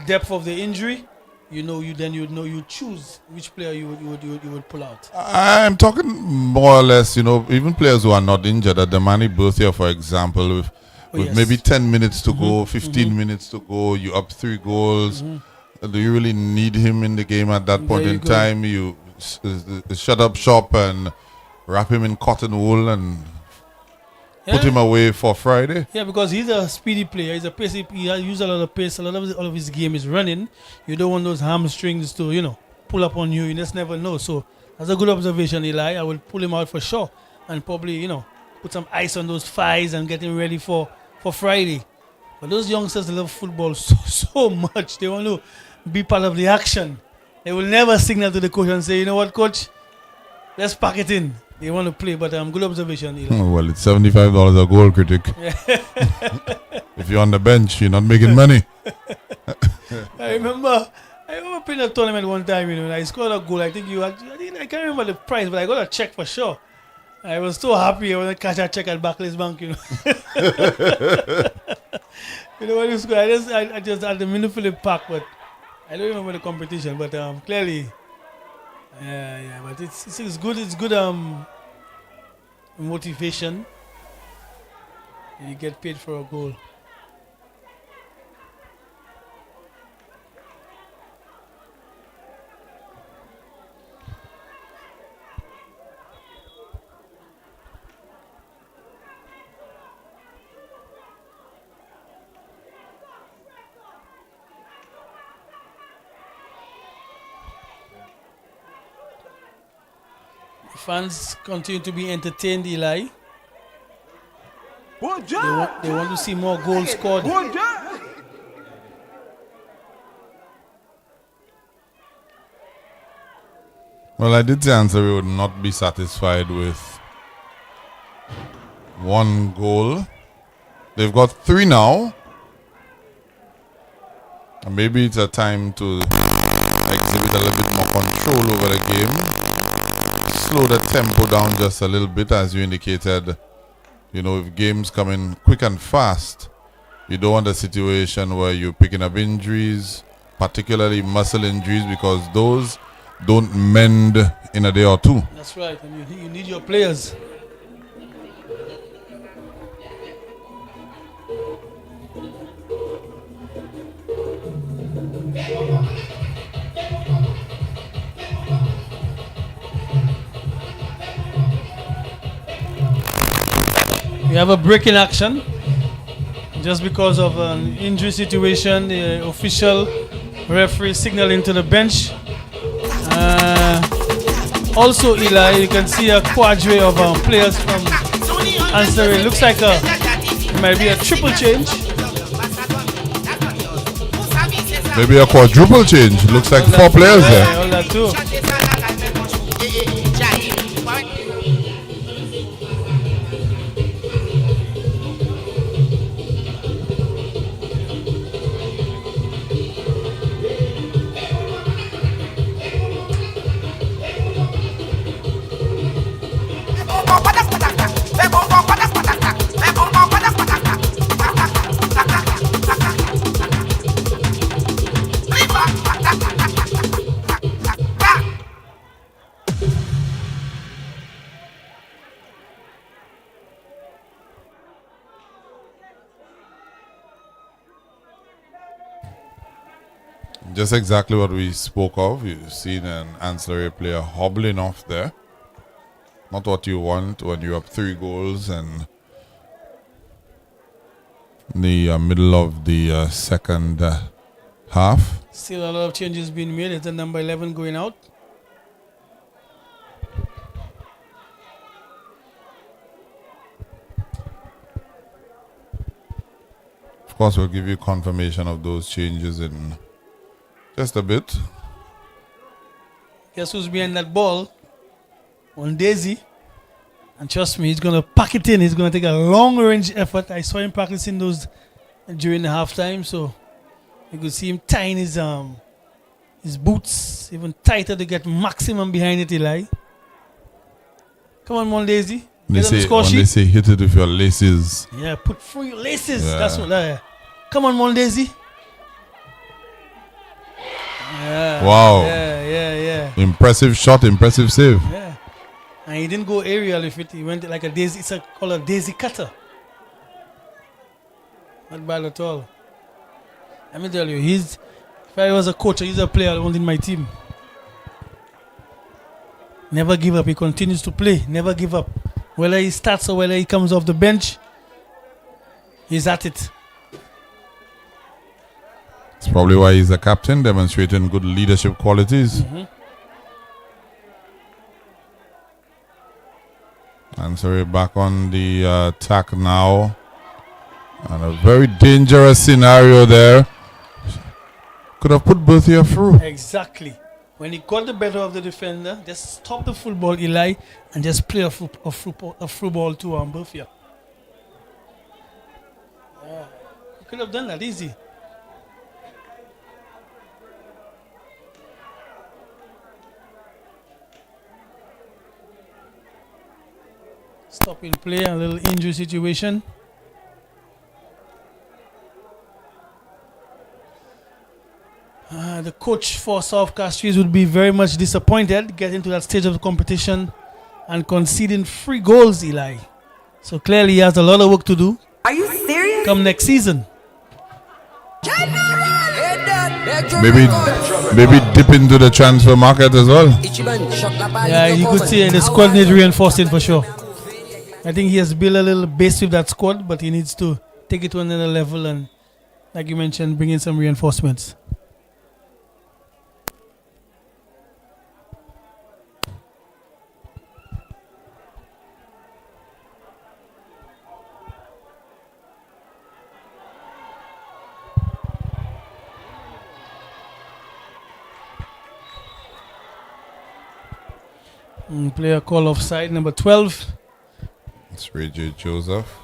S7: depth of the injury, you choose which player you would pull out.
S6: I'm talking more or less, even players who are not injured. At the Manny Berthier, for example, with
S7: yes.
S6: maybe 10 minutes to go, 15 minutes to go, you up 3 goals. Do you really need him in the game at that point in time? You shut up shop and wrap him in cotton wool and put him away for Friday?
S7: Yeah, because he's a speedy player. He's a pacey. He uses a lot of pace. A lot of all of his game is running. You don't want those hamstrings to, pull up on you. You just never know. So that's a good observation, Eli. I will pull him out for sure and probably, put some ice on those thighs and get him ready for Friday. But those youngsters love football so much. They want to be part of the action. They will never signal to the coach and say, you know what, coach, let's pack it in. They want to play, but good observation, Eli.
S6: Well, it's $75 a goal, critic. If you're on the bench, you're not making money.
S7: I remember playing a tournament one time, and I scored a goal. I can't remember the price, but I got a check for sure. I was so happy when I catch a check at Barclays Bank, When you score, I just had the midfield pack, but I don't remember the competition, but clearly. Yeah, but it's good. It's good motivation. You get paid for a goal. Fans continue to be entertained, Eli. They want to see more goals scored.
S6: Well, I did say Ansari would not be satisfied with 1 goal. They've got 3 now. And maybe it's a time to exhibit a little bit more control over the game. Slow the tempo down just a little bit, as you indicated. If games come in quick and fast, you don't want a situation where you're picking up injuries, particularly muscle injuries, because those don't mend in a day or two.
S7: That's right, and you need your players. We have a break in action. Just because of an injury situation, the official referee signaling to the bench. Also, Eli, you can see a quadre of players from Anse La Raye. Looks like it might be a triple change.
S6: Maybe a quadruple change. Looks like 4 players there.
S7: All that too.
S6: Just exactly what we spoke of. You've seen an Anse La Raye player hobbling off there. Not what you want when you're up 3 goals and in the middle of the second half.
S7: Still a lot of changes being made. It's the number 11 going out.
S6: Of course, we'll give you confirmation of those changes in just a bit.
S7: Guess who's behind that ball? On Daisy. And trust me, he's going to pack it in. He's going to take a long range effort. I saw him practicing those during the halftime, so you could see him tying his boots even tighter to get maximum behind it, Eli. Come on, Mon Daisy.
S6: They say hit it with your laces.
S7: Yeah, put through your laces.
S6: Yeah.
S7: That's what. Come on, Mon Daisy. Yeah.
S6: Wow.
S7: Yeah.
S6: Impressive shot, impressive save.
S7: Yeah. And he didn't go aerial with it. He went like a daisy. It's called a daisy cutter. Not bad at all. Let me tell you, if I was a coach, he's a player I want in my team. Never give up. He continues to play. Never give up. Whether he starts or whether he comes off the bench, he's at it.
S6: It's probably why he's a captain, demonstrating good leadership qualities. And so we're back on the attack now. And a very dangerous scenario there. Could have put Berthia through.
S7: Exactly. When he got the better of the defender, just stop the full ball, Eli, and just play a through ball to Berthia. Yeah. You could have done that easy. Stop in play, a little injury situation. The coach for South Castries would be very much disappointed getting to that stage of the competition and conceding 3 goals, Eli. So clearly he has a lot of work to do.
S11: Are you serious?
S7: Come next season.
S6: Maybe dip into the transfer market as well.
S7: Yeah, you could see the squad needs reinforcing for sure. I think he has built a little base with that squad, but he needs to take it to another level and, like you mentioned, bring in some reinforcements. Player call offside, number 12.
S6: It's Ray J. Joseph.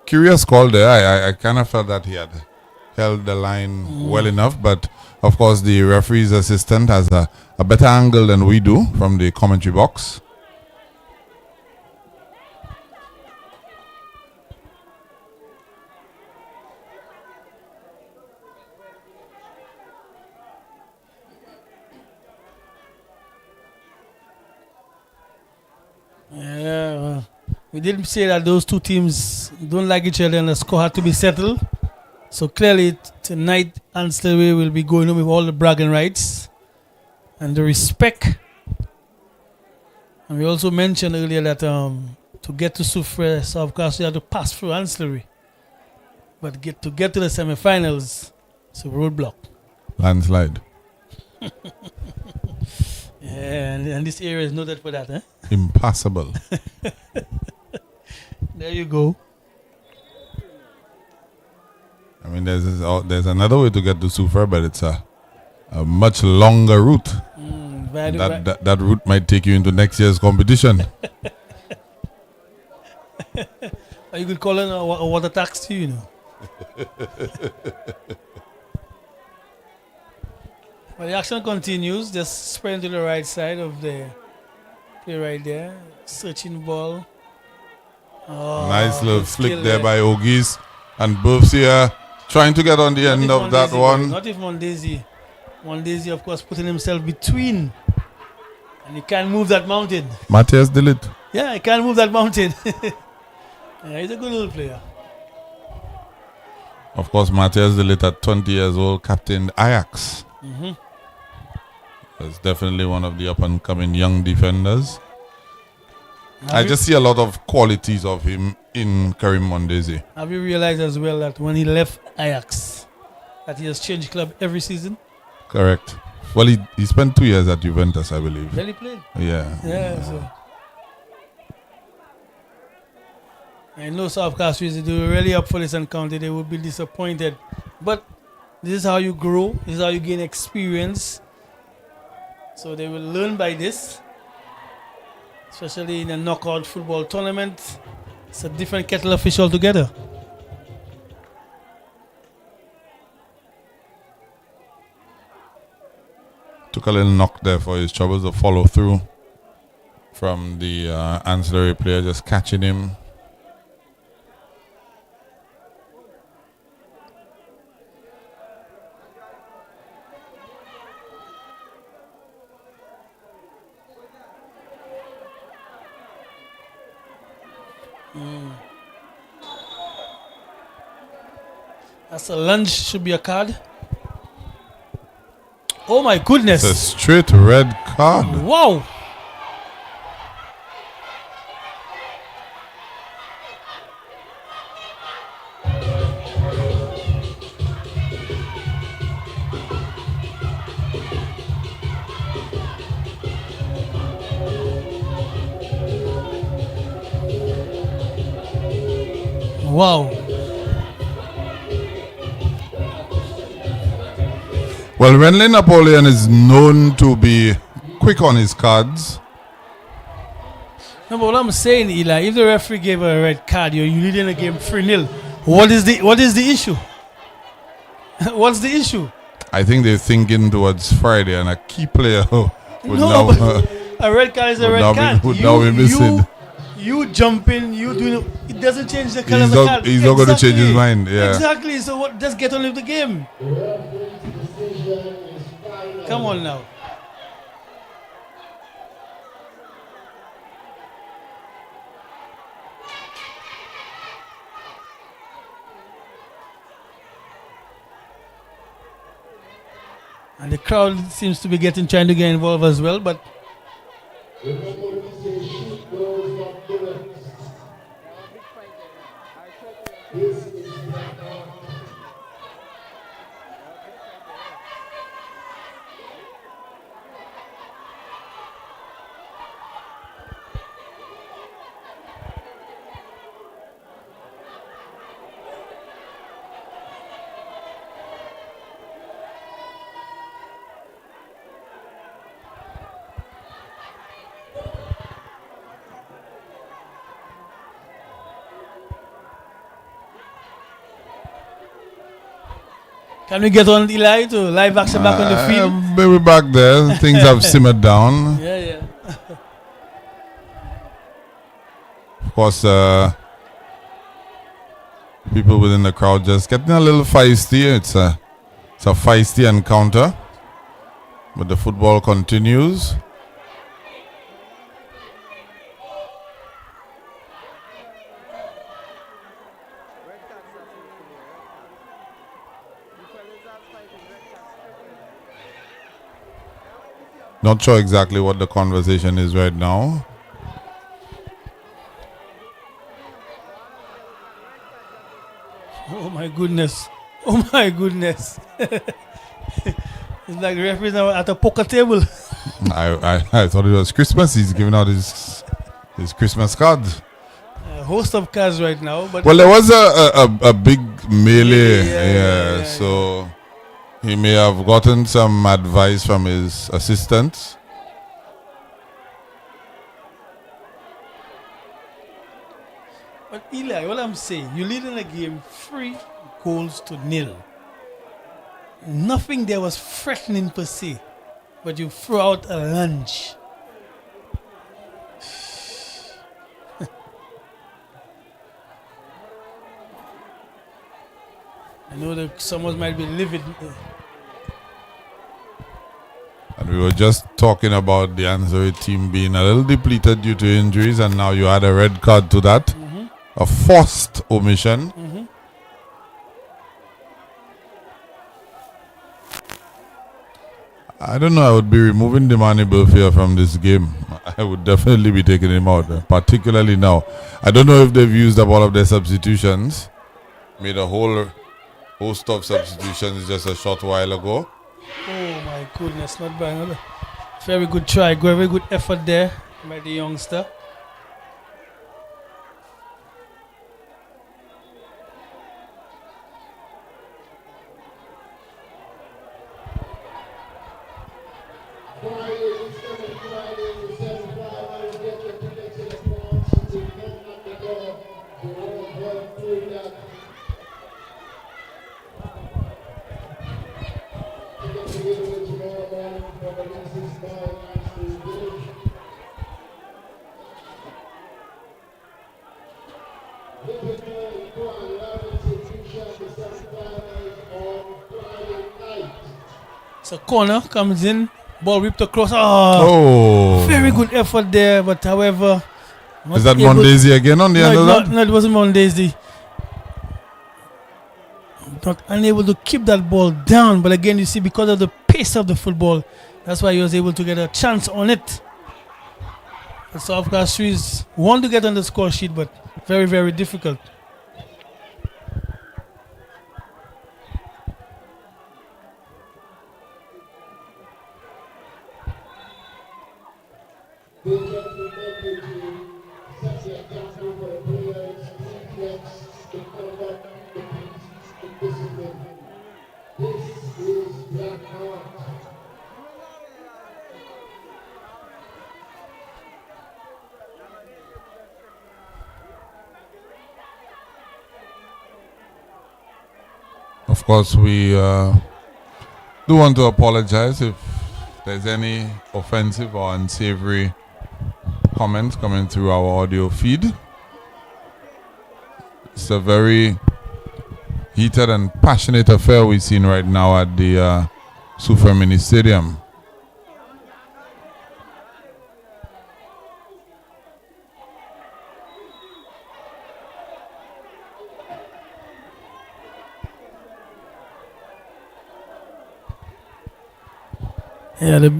S6: Curious call there. I kind of felt that he had held the line well enough, but of course the referee's assistant has a better angle than we do from the commentary box.
S7: Yeah, well, we did say that those two teams don't like each other and the score had to be settled. So clearly tonight Anse La Raye will be going on with all the bragging rights and the respect. And we also mentioned earlier that to get to Soufrière, South Castries, you have to pass through Anse La Raye. But to get to the semi-finals, it's a roadblock.
S6: Landslide.
S7: Yeah, and this area is noted for that, eh?
S6: Impossible.
S7: There you go.
S6: I mean, there's another way to get to Soufrière, but it's a much longer route. That route might take you into next year's competition.
S7: Or you could call it a water taxi, you know. Well, the action continues. Just sprint to the right side of the play right there. Searching ball. Oh,
S6: nice little flick there by Ogis. And Buffs here trying to get on the end of that one.
S7: Not if Mondesi. Mondesi, of course, putting himself between. And he can't move that mountain.
S6: Matthias did it.
S7: Yeah, he can't move that mountain. Yeah, he's a good little player.
S6: Of course, Matthias de Ligt at 20 years old, captain Ajax.
S7: Mm-hmm.
S6: He's definitely one of the up-and-coming young defenders. I just see a lot of qualities of him in Karim Mondesi.
S7: Have you realized as well that when he left Ajax, that he has changed club every season?
S6: Correct. Well, he spent 2 years at Juventus, I believe.
S7: Really played?
S6: Yeah.
S7: Yeah, so. I know South Castries, they were really up for this encounter. They would be disappointed. But this is how you grow. This is how you gain experience. So they will learn by this. Especially in a knockout football tournament. It's a different kettle of fish altogether.
S6: Took a little knock there for his troubles to follow through from the Anse La Raye player, just catching him.
S7: That's a lunge, should be a card. Oh my goodness.
S6: It's a straight red card.
S7: Wow. Wow.
S6: Well, Renly Napoleon is known to be quick on his cards.
S7: No, but what I'm saying, Eli, if the referee gave a red card, you're leading a game 3-0. What is the issue? What's the issue?
S6: I think they're thinking towards Friday, and a key player would
S7: No,
S6: now
S7: a red card is a red card.
S6: Would now be missing.
S7: You jumping, you doing it doesn't change the color of the card.
S6: He's not going to change his mind. Yeah.
S7: Exactly. So what? Just get on with the game. Come on now. And the crowd seems to be trying to get involved as well, but can we get on Eli to live action back on the field?
S6: Maybe back there, things have simmered down.
S7: Yeah.
S6: Of course, people within the crowd just getting a little feisty. It's a feisty encounter, but the football continues. Not sure exactly what the conversation is right now.
S7: Oh my goodness. Oh my goodness. It's like the referee now at a poker table.
S6: I thought it was Christmas. He's giving out his Christmas card.
S7: A host of cards right now. But
S6: Well, there was a big melee, so he may have gotten some advice from his assistant.
S7: But Eli, what I'm saying, you lead in the game 3-0. Nothing there was threatening per se, but you throw out a lunge. I know that someone might be livid.
S6: And we were just talking about the Anse La Raye team being a little depleted due to injuries, and now you add a red card to that. A forced omission. I don't know. I would be removing Demani Belfier from this game. I would definitely be taking him out, particularly now. I don't know if they've used up all of their substitutions. Made a whole host of substitutions just a short while ago.
S7: Oh my goodness, not bad. Very good try, very good effort there by the youngster. So corner comes in, ball whipped across. Oh, very good effort there, but however,
S6: is that Mondesi again on the end of that?
S7: No, it wasn't Mondesi. Not unable to keep that ball down, but again, you see, because of the pace of the football, that's why he was able to get a chance on it. The South Castries want to get on the score sheet, but very, very difficult.
S6: Of course, we do want to apologize if there's any offensive or unsavory comments coming through our audio feed. It's a very heated and passionate affair we've seen right now at the Super Mini Stadium.
S7: Yeah, the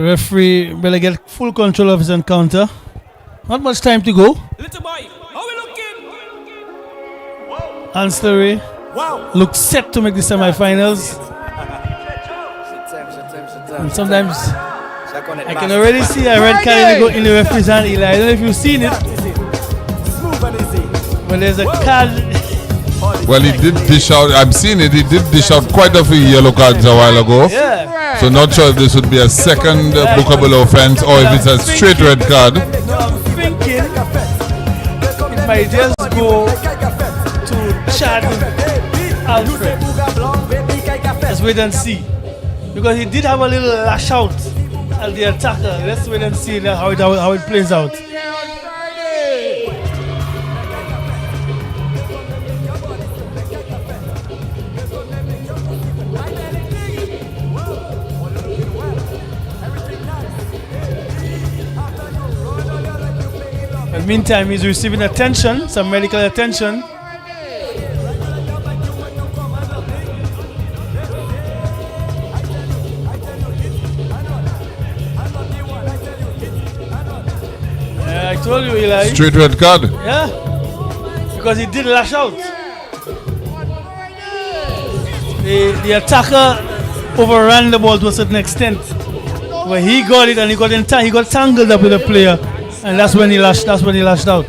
S7: referee better get full control of his encounter. Not much time to go.
S16: Little boy, how we looking?
S7: Anse La Raye looks set to make the semi-finals. And sometimes I can already see a red card in the referee's hand, Eli. I don't know if you've seen it. But there's a card.
S6: Well, he did dish out, I've seen it, he did dish out quite a few yellow cards a while ago.
S7: Yeah.
S6: So not sure if this would be a second bookable offense or if it's a straight red card.
S7: No, I'm thinking it might just go to Chad Alfred. Let's wait and see. Because he did have a little lash out at the attacker. Let's wait and see how it plays out. In the meantime, he's receiving attention, some medical attention. told you, Eli.
S6: Straight red card.
S7: Yeah. Because he did lash out. The attacker overran the ball to a certain extent. Where he got it and he got tangled up with the player. And that's when he lashed out.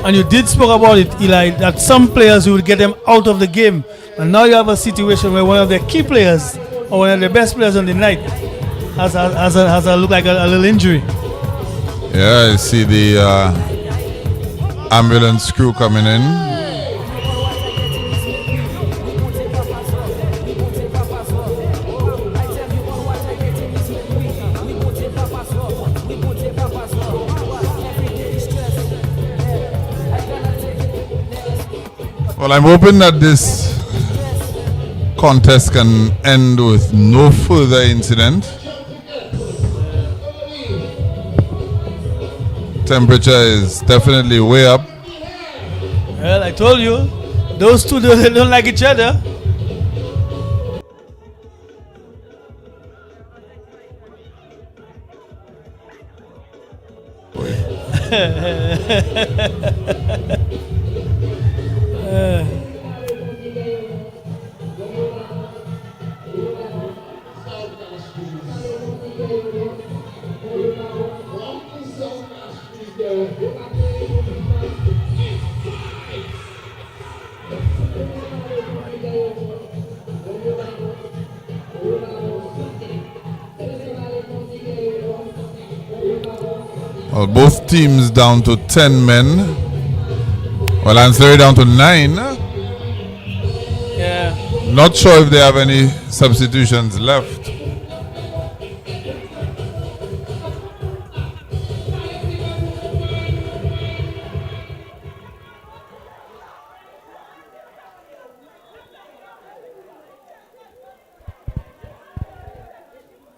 S7: And you did speak about it, Eli, that some players you would get them out of the game. And now you have a situation where one of the key players, or one of the best players on the night, has a look like a little injury.
S6: Yeah, I see the ambulance crew coming in. Well, I'm hoping that this contest can end with no further incident. Temperature is definitely way up.
S7: Well, I told you, those two they don't like each other.
S6: Well, both teams down to 10 men. Well, Anse La Raye down to 9.
S7: Yeah.
S6: Not sure if they have any substitutions left.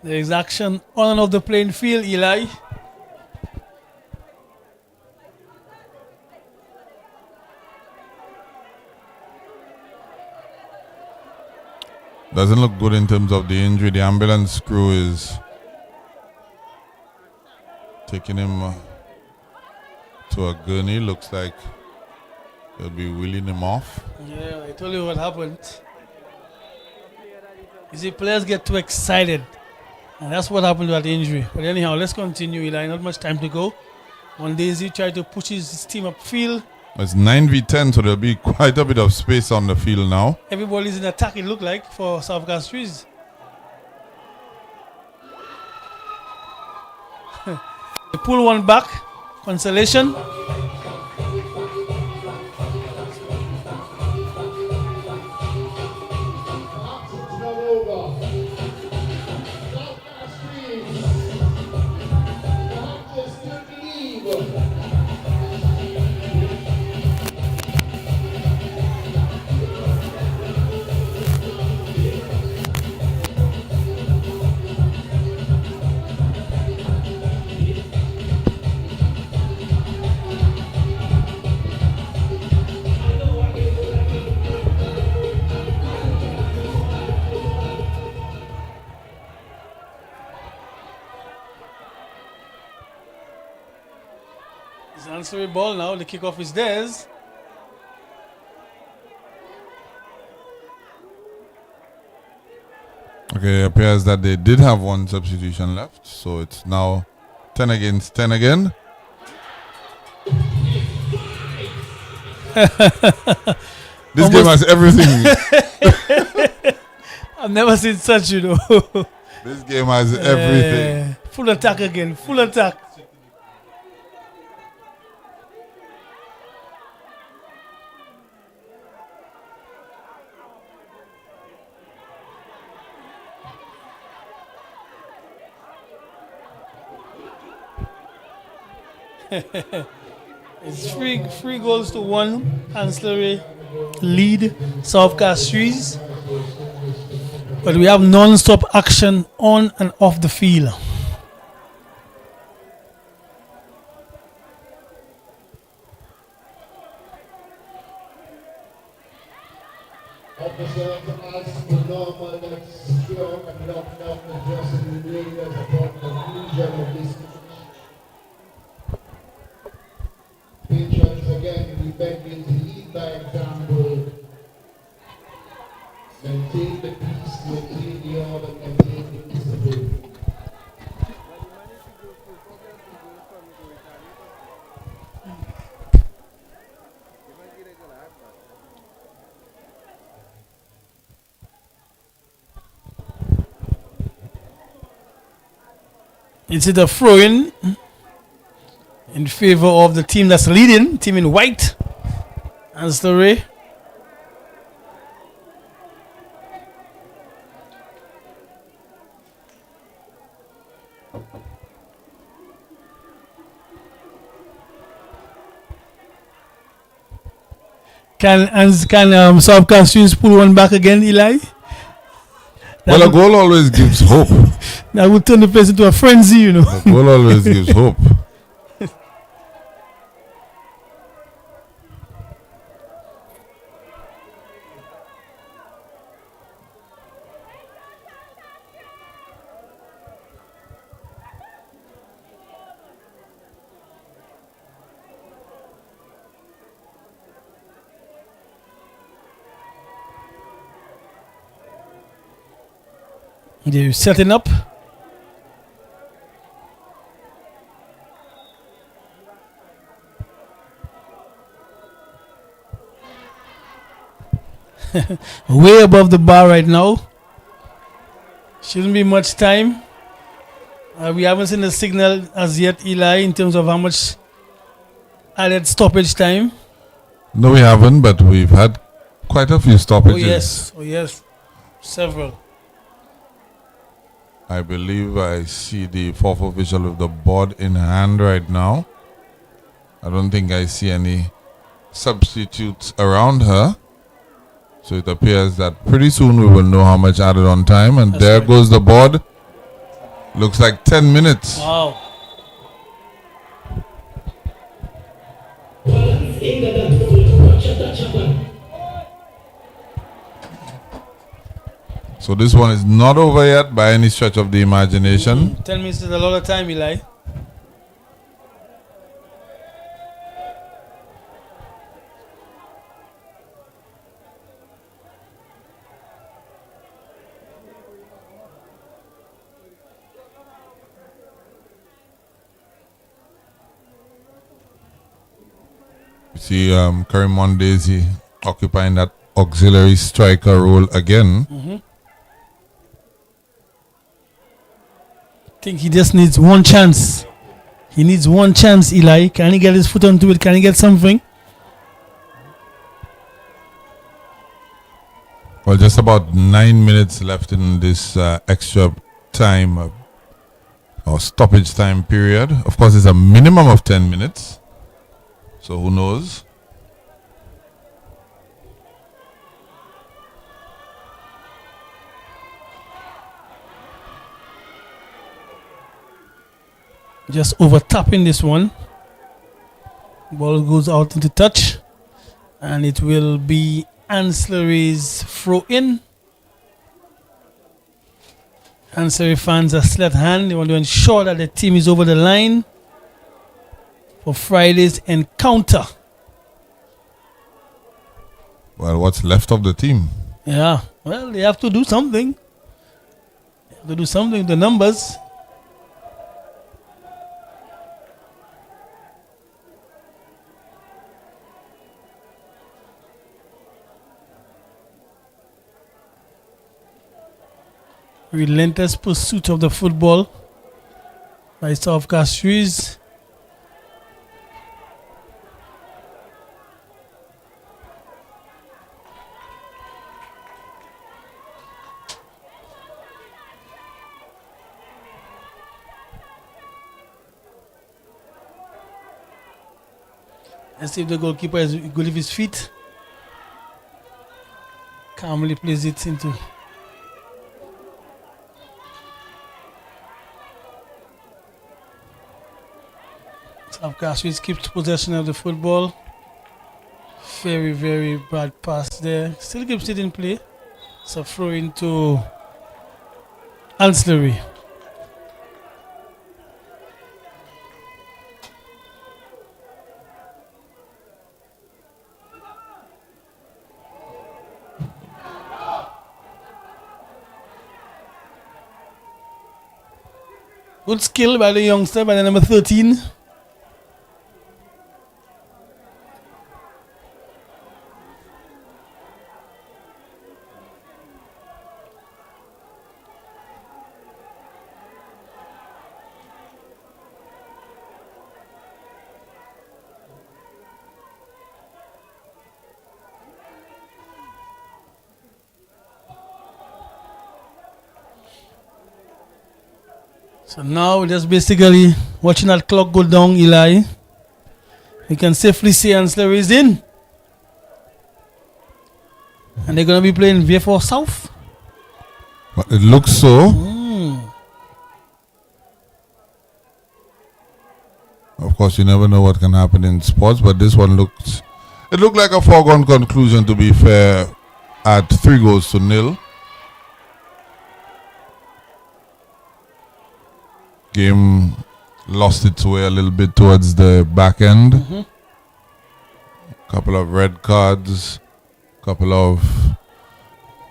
S7: There is action on and off the playing field, Eli.
S6: Doesn't look good in terms of the injury. The ambulance crew is taking him to a gurney. Looks like they'll be wheeling him off.
S7: Yeah, I told you what happened. You see, players get too excited. And that's what happened to that injury. But anyhow, let's continue, Eli. Not much time to go. One Daisy tried to push his team upfield.
S6: It's 9v10, so there'll be quite a bit of space on the field now.
S7: Everybody's in attack, it looked like, for South Castries. They pull one back. Consolation. It's an answering ball now. The kickoff is theirs.
S6: Okay, it appears that they did have one substitution left, so it's now 10 against 10 again. This game has everything.
S7: I've never seen such, you know.
S6: This game has everything.
S7: Full attack again. Full attack. It's three goals to one. Anse La Raye lead South Castries. But we have non-stop action on and off the field.
S3: Officers, as per normal, let's secure and lock down the dressing areas upon conclusion of this match. Patrons, again, we beg you to lead by example. Maintain the peace, maintain the order, maintain the discipline.
S7: It's a throw-in in favor of the team that's leading, team in white. Anse La Raye. Can South Castries pull one back again, Eli?
S6: Well, a goal always gives hope.
S7: That would turn the place into a frenzy, you know.
S6: A goal always gives hope.
S7: They're setting up. Way above the bar right now. Shouldn't be much time. We haven't seen the signal as yet, Eli, in terms of how much added stoppage time.
S6: No, we haven't, but we've had quite a few stoppages.
S7: Oh yes, several.
S6: I believe I see the fourth official with the board in hand right now. I don't think I see any substitutes around her. So it appears that pretty soon we will know how much added on time. And
S7: That's
S6: there
S7: right.
S6: goes the board. Looks like 10 minutes.
S7: Wow.
S6: So this one is not over yet by any stretch of the imagination.
S7: 10 minutes is a lot of time, Eli.
S6: You see Karim Mondesi occupying that auxiliary striker role again.
S7: I think he just needs one chance. He needs one chance, Eli. Can he get his foot onto it? Can he get something?
S6: Well, just about 9 minutes left in this extra time or stoppage time period. Of course, it's a minimum of 10 minutes. So who knows?
S7: Just over tapping this one. Ball goes out into touch. And it will be Anse La Raye's throw in. Anse La Raye fans are still at hand. They want to ensure that the team is over the line for Friday's encounter.
S6: Well, what's left of the team?
S7: Yeah, well, they have to do something. They have to do something with the numbers. Relentless pursuit of the football by South Castries. Let's see if the goalkeeper is good with his feet. Calmly plays it into. South Castries keeps possession of the football. Very, very bad pass there. Still keeps it in play. So throw into Anse La Raye. Good skill by the youngster, by the number 13. So now we're just basically watching that clock go down, Eli. We can safely say Anse La Raye is in. And they're going to be playing V4 South.
S6: But it looks so. Of course, you never know what can happen in sports, but this one looked like a foregone conclusion, to be fair, at 3-0. Game lost its way a little bit towards the back end. Couple of red cards, couple of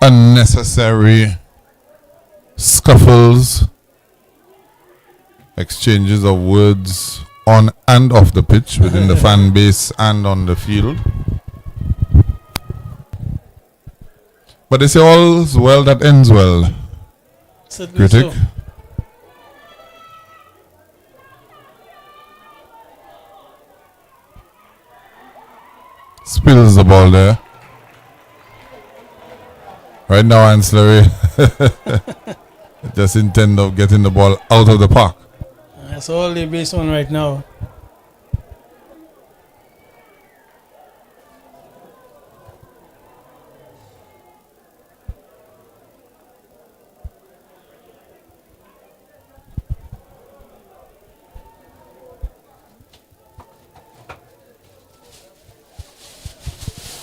S6: unnecessary scuffles, exchanges of words on and off the pitch, within the fan base and on the field. But they say all's well that ends well.
S7: Certainly
S6: Critic.
S7: so.
S6: Spills the ball there. Right now, Anse La Raye just intend of getting the ball out of the park.
S7: That's all they're based on right now.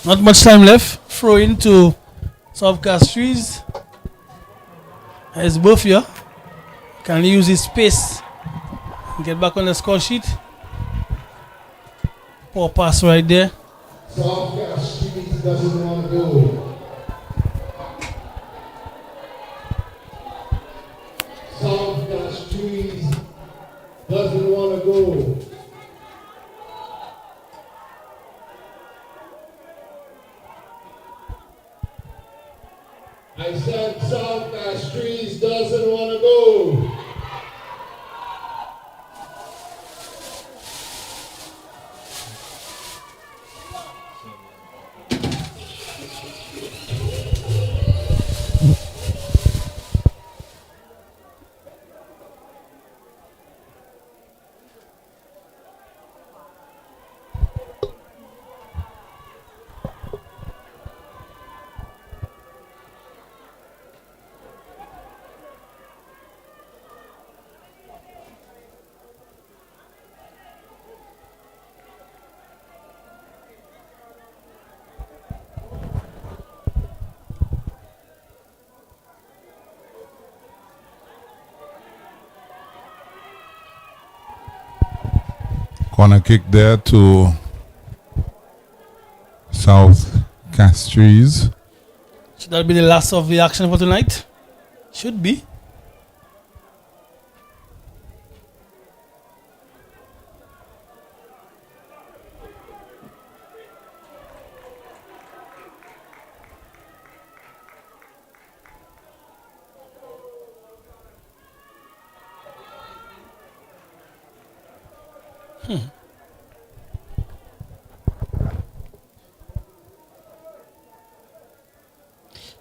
S7: Not much time left. Throw into South Castries. As both here can use his space and get back on the score sheet. Poor pass right there.
S3: South Castries doesn't want to go. South Castries doesn't want to go. I said South Castries doesn't want to go.
S6: Corner kick there to South Castries.
S7: Should that be the last of the action for tonight? Should be.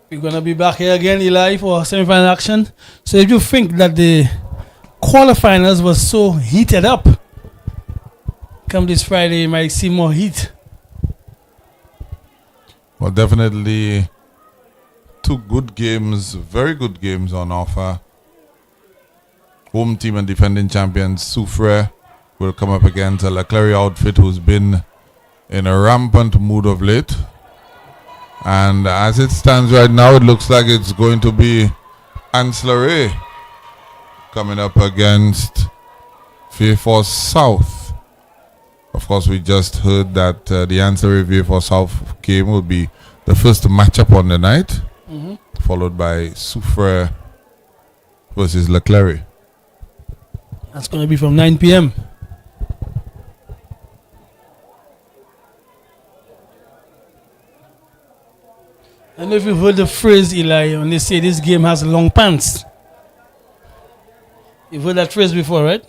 S7: We're going to be back here again, Eli, for semi-final action. So if you think that the quarterfinals was so heated up, come this Friday, you might see more heat.
S6: Well, definitely two good games, very good games on offer. Home team and defending champions Soufrière will come up against a La Clary outfit who's been in a rampant mood of late. And as it stands right now, it looks like it's going to be Anse La Raye coming up against V4 South. Of course, we just heard that the Anse La Raye V4 South game will be the first matchup on the night, followed by Soufrière versus Leclerc.
S7: That's going to be from 9 p.m. I don't know if you've heard the phrase, Eli, when they say this game has long pants. You've heard that phrase before, right?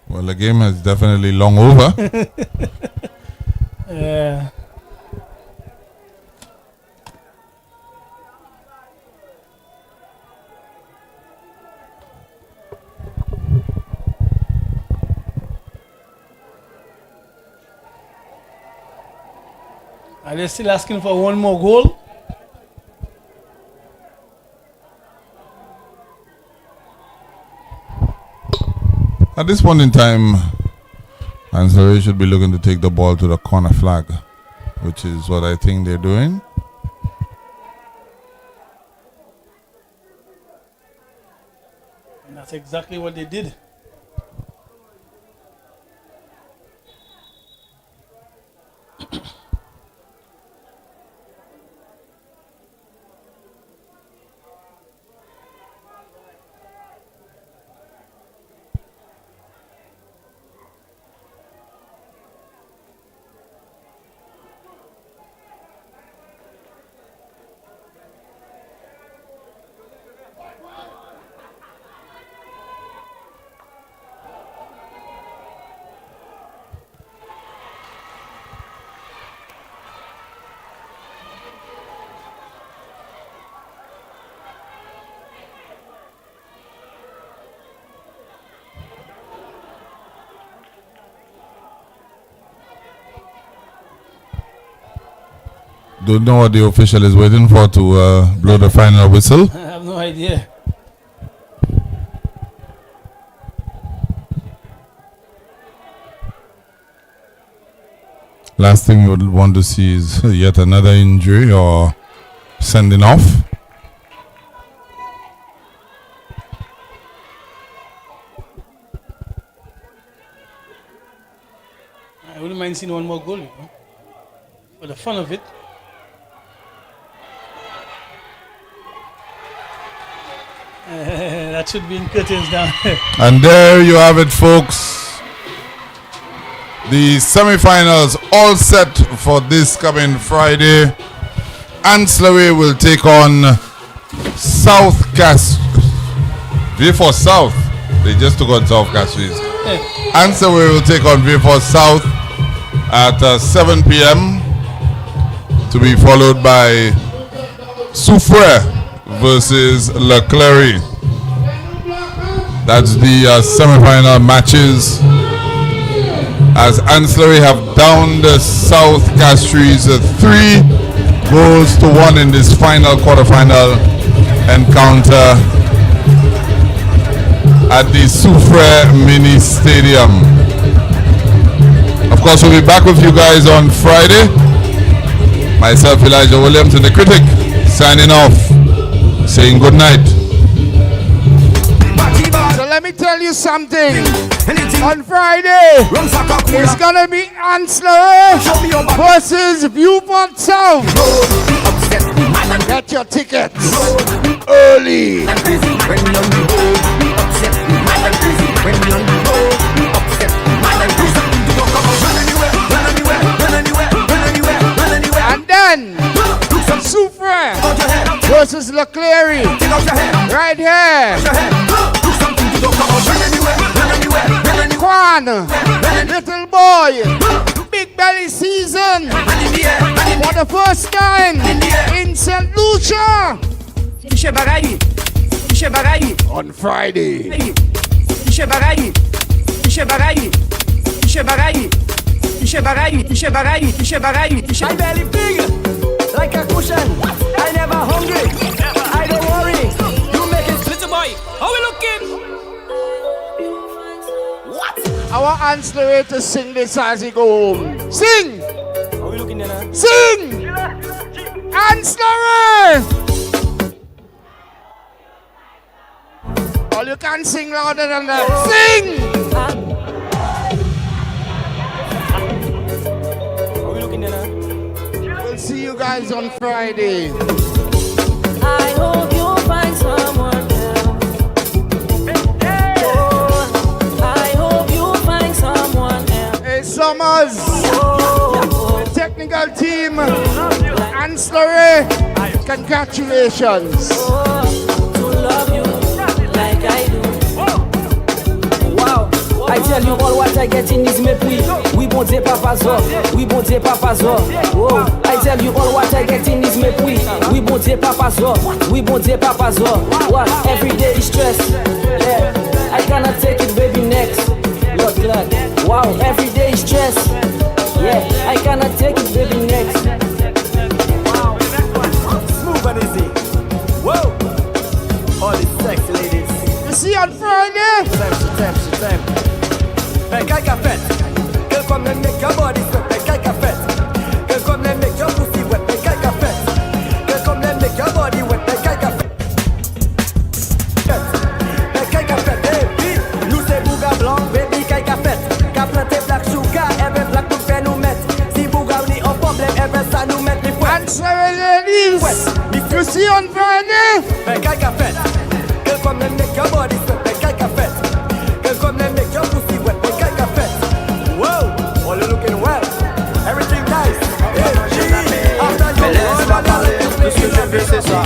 S6: Well, the game is definitely long over.
S7: Yeah. Are they still asking for one more goal?
S6: At this point in time, Anse La Raye should be looking to take the ball to the corner flag, which is what I think they're doing.
S7: And that's exactly what they did.
S6: Don't know what the official is waiting for to blow the final whistle.
S7: I have no idea.
S6: Last thing we would want to see is yet another injury or sending off.
S7: I wouldn't mind seeing one more goal, you know, for the fun of it. That should be in curtains down there.
S6: And there you have it, folks. The semi-finals all set for this coming Friday. Anse La Raye will take on South Castries. V4 South. They just took on South Castries. Anse La Raye will take on V4 South at 7 p.m. to be followed by Soufrière versus Leclerc. That's the semi-final matches, as Anse La Raye have downed South Castries 3-1 in this final quarterfinal encounter at the Soufrière Mini Stadium. Of course, we'll be back with you guys on Friday. Myself, Elijah Williams, and the critic, signing off, saying good night.
S17: So let me tell you something. On Friday, it's gonna be Anse La Raye versus V4 South. Get your tickets early. And then Soufrière versus Leclerc right here. Quan, little boy, big belly season for the first time in St. Lucia on Friday.
S11: My belly big like a cushion. I never hungry. I don't worry. You make it.
S16: Little boy, how we looking?
S11: What?
S17: I want Anse La Raye to sing this as he go home. Sing!
S11: How we looking there?
S17: Sing! Anse La Raye! All you can sing louder than that. Sing!
S11: How we looking there?
S17: We'll see you guys on Friday.
S11: I hope you'll find someone else. I hope you'll find someone else.
S17: Hey, Summers! The technical team, Anse La Raye, congratulations.
S11: To love you like I do. Wow, I tell you all what I get in this mépris. Oui, bon Dieu, papa zo. Oui, bon Dieu, papa zo. Oh, I tell you all what I get in this mépris. Oui, bon Dieu, papa zo. Oui, bon Dieu, papa zo. What? Every day is stress. Yeah, I cannot take it, baby, next. Lord God. Wow, every day is stress. Yeah, I cannot take it, baby, next. Wow, smooth and easy. Whoa, all these sexy ladies.
S17: You see you on Friday?
S11: Time. Quelqu'un qui a fait, que comme les mecs à body sweat, quelqu'un qui a fait, que comme les mecs à pussy wet, quelqu'un qui a fait, que comme les mecs à body wet, quelqu'un qui a fait, quelqu'un qui a fait, hey, puis, nous c'est Bouga blanc, baby, quelqu'un qui a fait, qui a planté black sugar, every black nous fait nous mettre, si Bouga on est en problème, every ça nous met les points.
S17: Anse La Raye ladies, you see you on Friday?
S11: Quelqu'un qui a fait, que comme les mecs à body sweat, quelqu'un qui a fait, que comme les mecs à pussy wet, quelqu'un qui a fait. Wow, all you looking well, everything nice.
S9: Mais laisse-moi parler, tout ce que je veux c'est ça.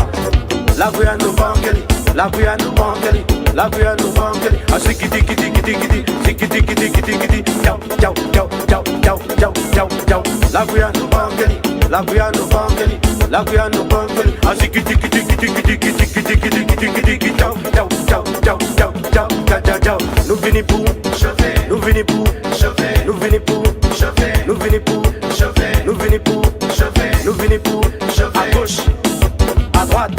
S9: La vie à nous banquer, la vie à nous banquer, la vie à nous banquer. Ah ziki diki diki diki diki, ziki diki diki diki diki. Ciao ciao ciao ciao ciao ciao ciao ciao. La vie à nous banquer, la vie à nous banquer, la vie à nous banquer. Ah ziki diki diki diki diki diki diki diki diki diki. Ciao ciao ciao ciao ciao ciao ciao ciao. Nous venons pour chauffer, nous venons pour chauffer, nous venons pour chauffer, nous venons pour chauffer, nous venons pour chauffer, nous venons pour chauffer. À gauche, à droite,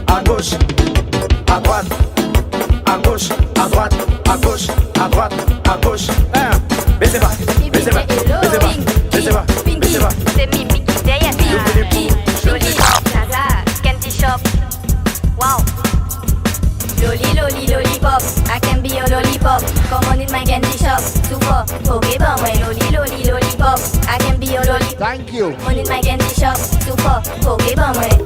S9: à gauche, à droite, à gauche, à droite, à gauche, à droite, à gauche. Baissez pas, baissez pas, baissez pas, baissez pas, baissez pas.
S18: C'est Mimi qui derrière Pinky, Zaza, Candy Shop. Wow. Loli lollipop, I can be your lollipop. Come on in my candy shop, super. Okay, but when loli lollipop, I can be your lollipop.
S17: Thank you.
S18: Come on in my candy shop, super. Okay, but when.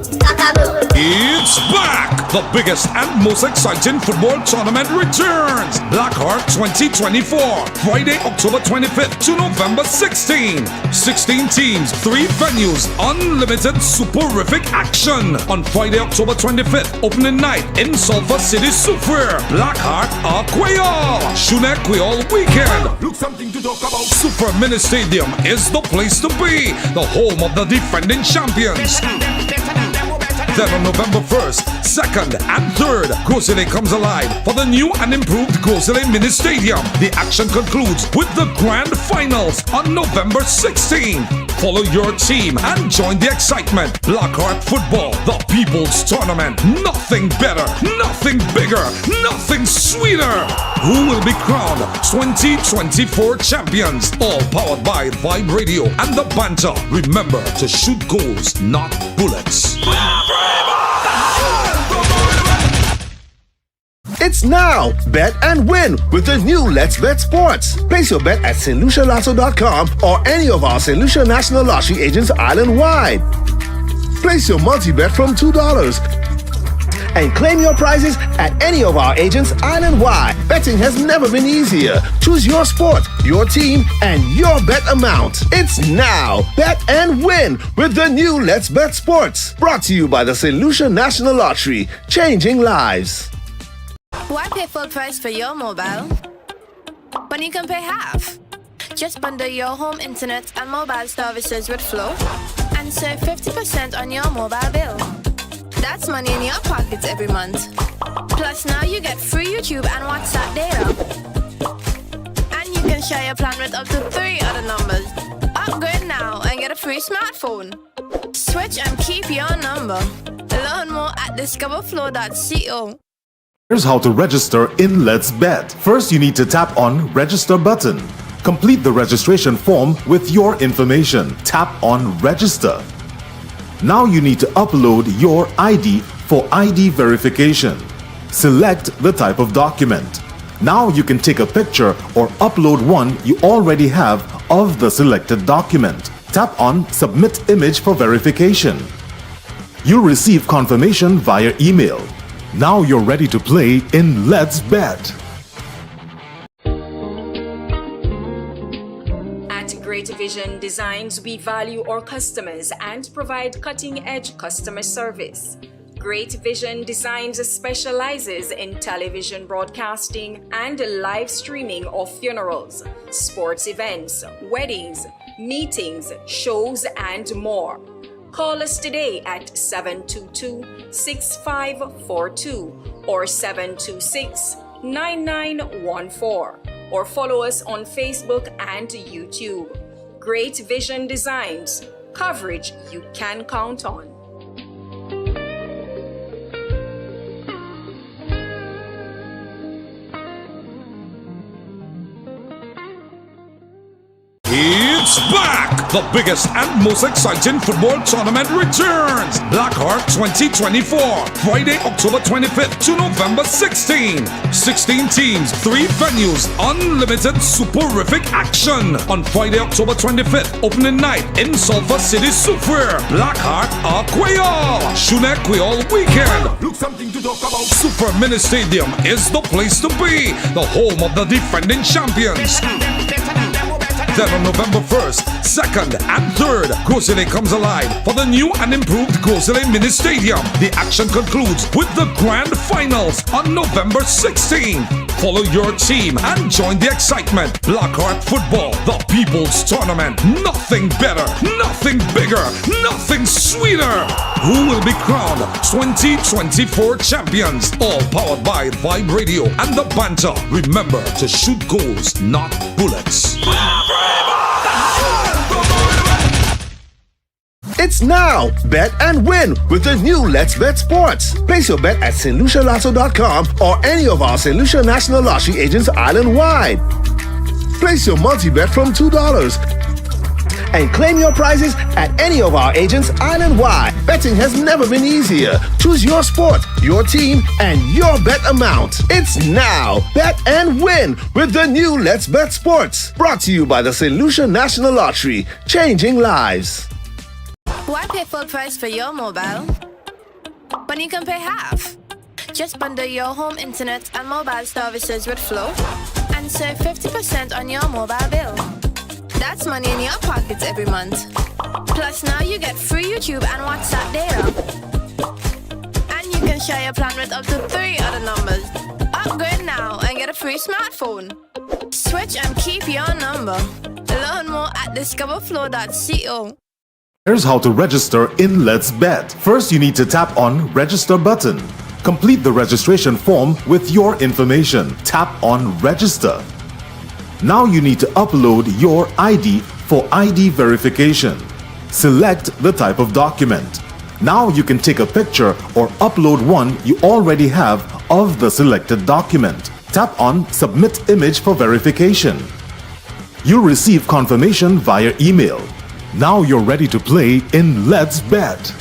S1: It's back! The biggest and most exciting football tournament returns. BlackHeart 2024. Friday, October 25th to November 16th. 16 teams, 3 venues, unlimited superific action. On Friday, October 25th, opening night in Sulphur City, Super. BlackHeart Aquayol. Shune Aquayol Weekend. Look something to talk about. Super Mini Stadium is the place to be. The home of the defending champions. Then on November 1st, 2nd, and 3rd, Grosile comes alive for the new and improved Grosile Mini Stadium. The action concludes with the grand finals on November 16th. Follow your team and join the excitement. BlackHeart Football, the People's Tournament. Nothing better, nothing bigger, nothing sweeter. Who will be crowned 2024 champions? All powered by Vibe Radio and the Banter. Remember to shoot goals, not bullets.
S2: It's now. Bet and win with the new Let's Bet Sports. Place your bet at StLuciaLotto.com or any of our St. Lucia National Lottery agents island-wide. Place your multi-bet from $2 and claim your prizes at any of our agents island-wide. Betting has never been easier. Choose your sport, your team, and your bet amount. It's now. Bet and win with the new Let's Bet Sports. Brought to you by the St. Lucia National Lottery. Changing lives.
S12: Why pay full price for your mobile when you can pay half? Just bundle your home internet and mobile services with Flow and save 50% on your mobile bill. That's money in your pockets every month. Plus now you get free YouTube and WhatsApp data. And you can share your plan with up to 3 other numbers. Upgrade now and get a free smartphone. Switch and keep your number. Learn more at discoverflow.co.
S13: Here's how to register in Let's Bet. First, you need to tap on Register button. Complete the registration form with your information. Tap on Register. Now you need to upload your ID for ID verification. Select the type of document. Now you can take a picture or upload one you already have of the selected document. Tap on Submit Image for verification. You'll receive confirmation via email. Now you're ready to play in Let's Bet.
S14: At Great Vision Designs, we value our customers and provide cutting-edge customer service. Great Vision Designs specializes in television broadcasting and live streaming of funerals, sports events, weddings, meetings, shows, and more. Call us today at 722-6542 or 726-9914 or follow us on Facebook and YouTube. Great Vision Designs, coverage you can count on.
S1: It's back! The biggest and most exciting football tournament returns! BlackHeart 2024, Friday, October 25th to November 16. 16 teams, 3 venues, unlimited superific action. On Friday, October 25th, opening night in Sulphur City, Super. BlackHeart Aquayol. Shune Aquayol weekend. Look something to talk about. Super Mini Stadium is the place to be. The home of the defending champions. Then on November 1st, 2nd, and 3rd, Grosselet comes alive for the new and improved Grosselet Mini Stadium. The action concludes with the grand finals on November 16th. Follow your team and join the excitement. BlackHeart Football, the People's Tournament. Nothing better, nothing bigger, nothing sweeter. Who will be crowned 2024 champions? All powered by Vibe Radio and the Banter. Remember to shoot goals, not bullets.
S2: It's now! Bet and win with the new Let's Bet Sports. Place your bet at StLuciaLotto.com or any of our St. Lucia National Lottery agents island-wide. Place your multi-bet from $2 and claim your prizes at any of our agents island-wide. Betting has never been easier. Choose your sport, your team, and your bet amount. It's now! Bet and win with the new Let's Bet Sports. Brought to you by the St. Lucia National Lottery. Changing lives.
S12: Why pay full price for your mobile when you can pay half? Just bundle your home internet and mobile services with Flow and save 50% on your mobile bill. That's money in your pockets every month. Plus now you get free YouTube and WhatsApp data. And you can share your plan with up to 3 other numbers. Upgrade now and get a free smartphone. Switch and keep your number. Learn more at discoverflow.co.
S13: Here's how to register in Let's Bet. First, you need to tap on Register button. Complete the registration form with your information. Tap on Register. Now you need to upload your ID for ID verification. Select the type of document. Now you can take a picture or upload one you already have of the selected document. Tap on Submit Image for verification. You'll receive confirmation via email. Now you're ready to play in Let's Bet.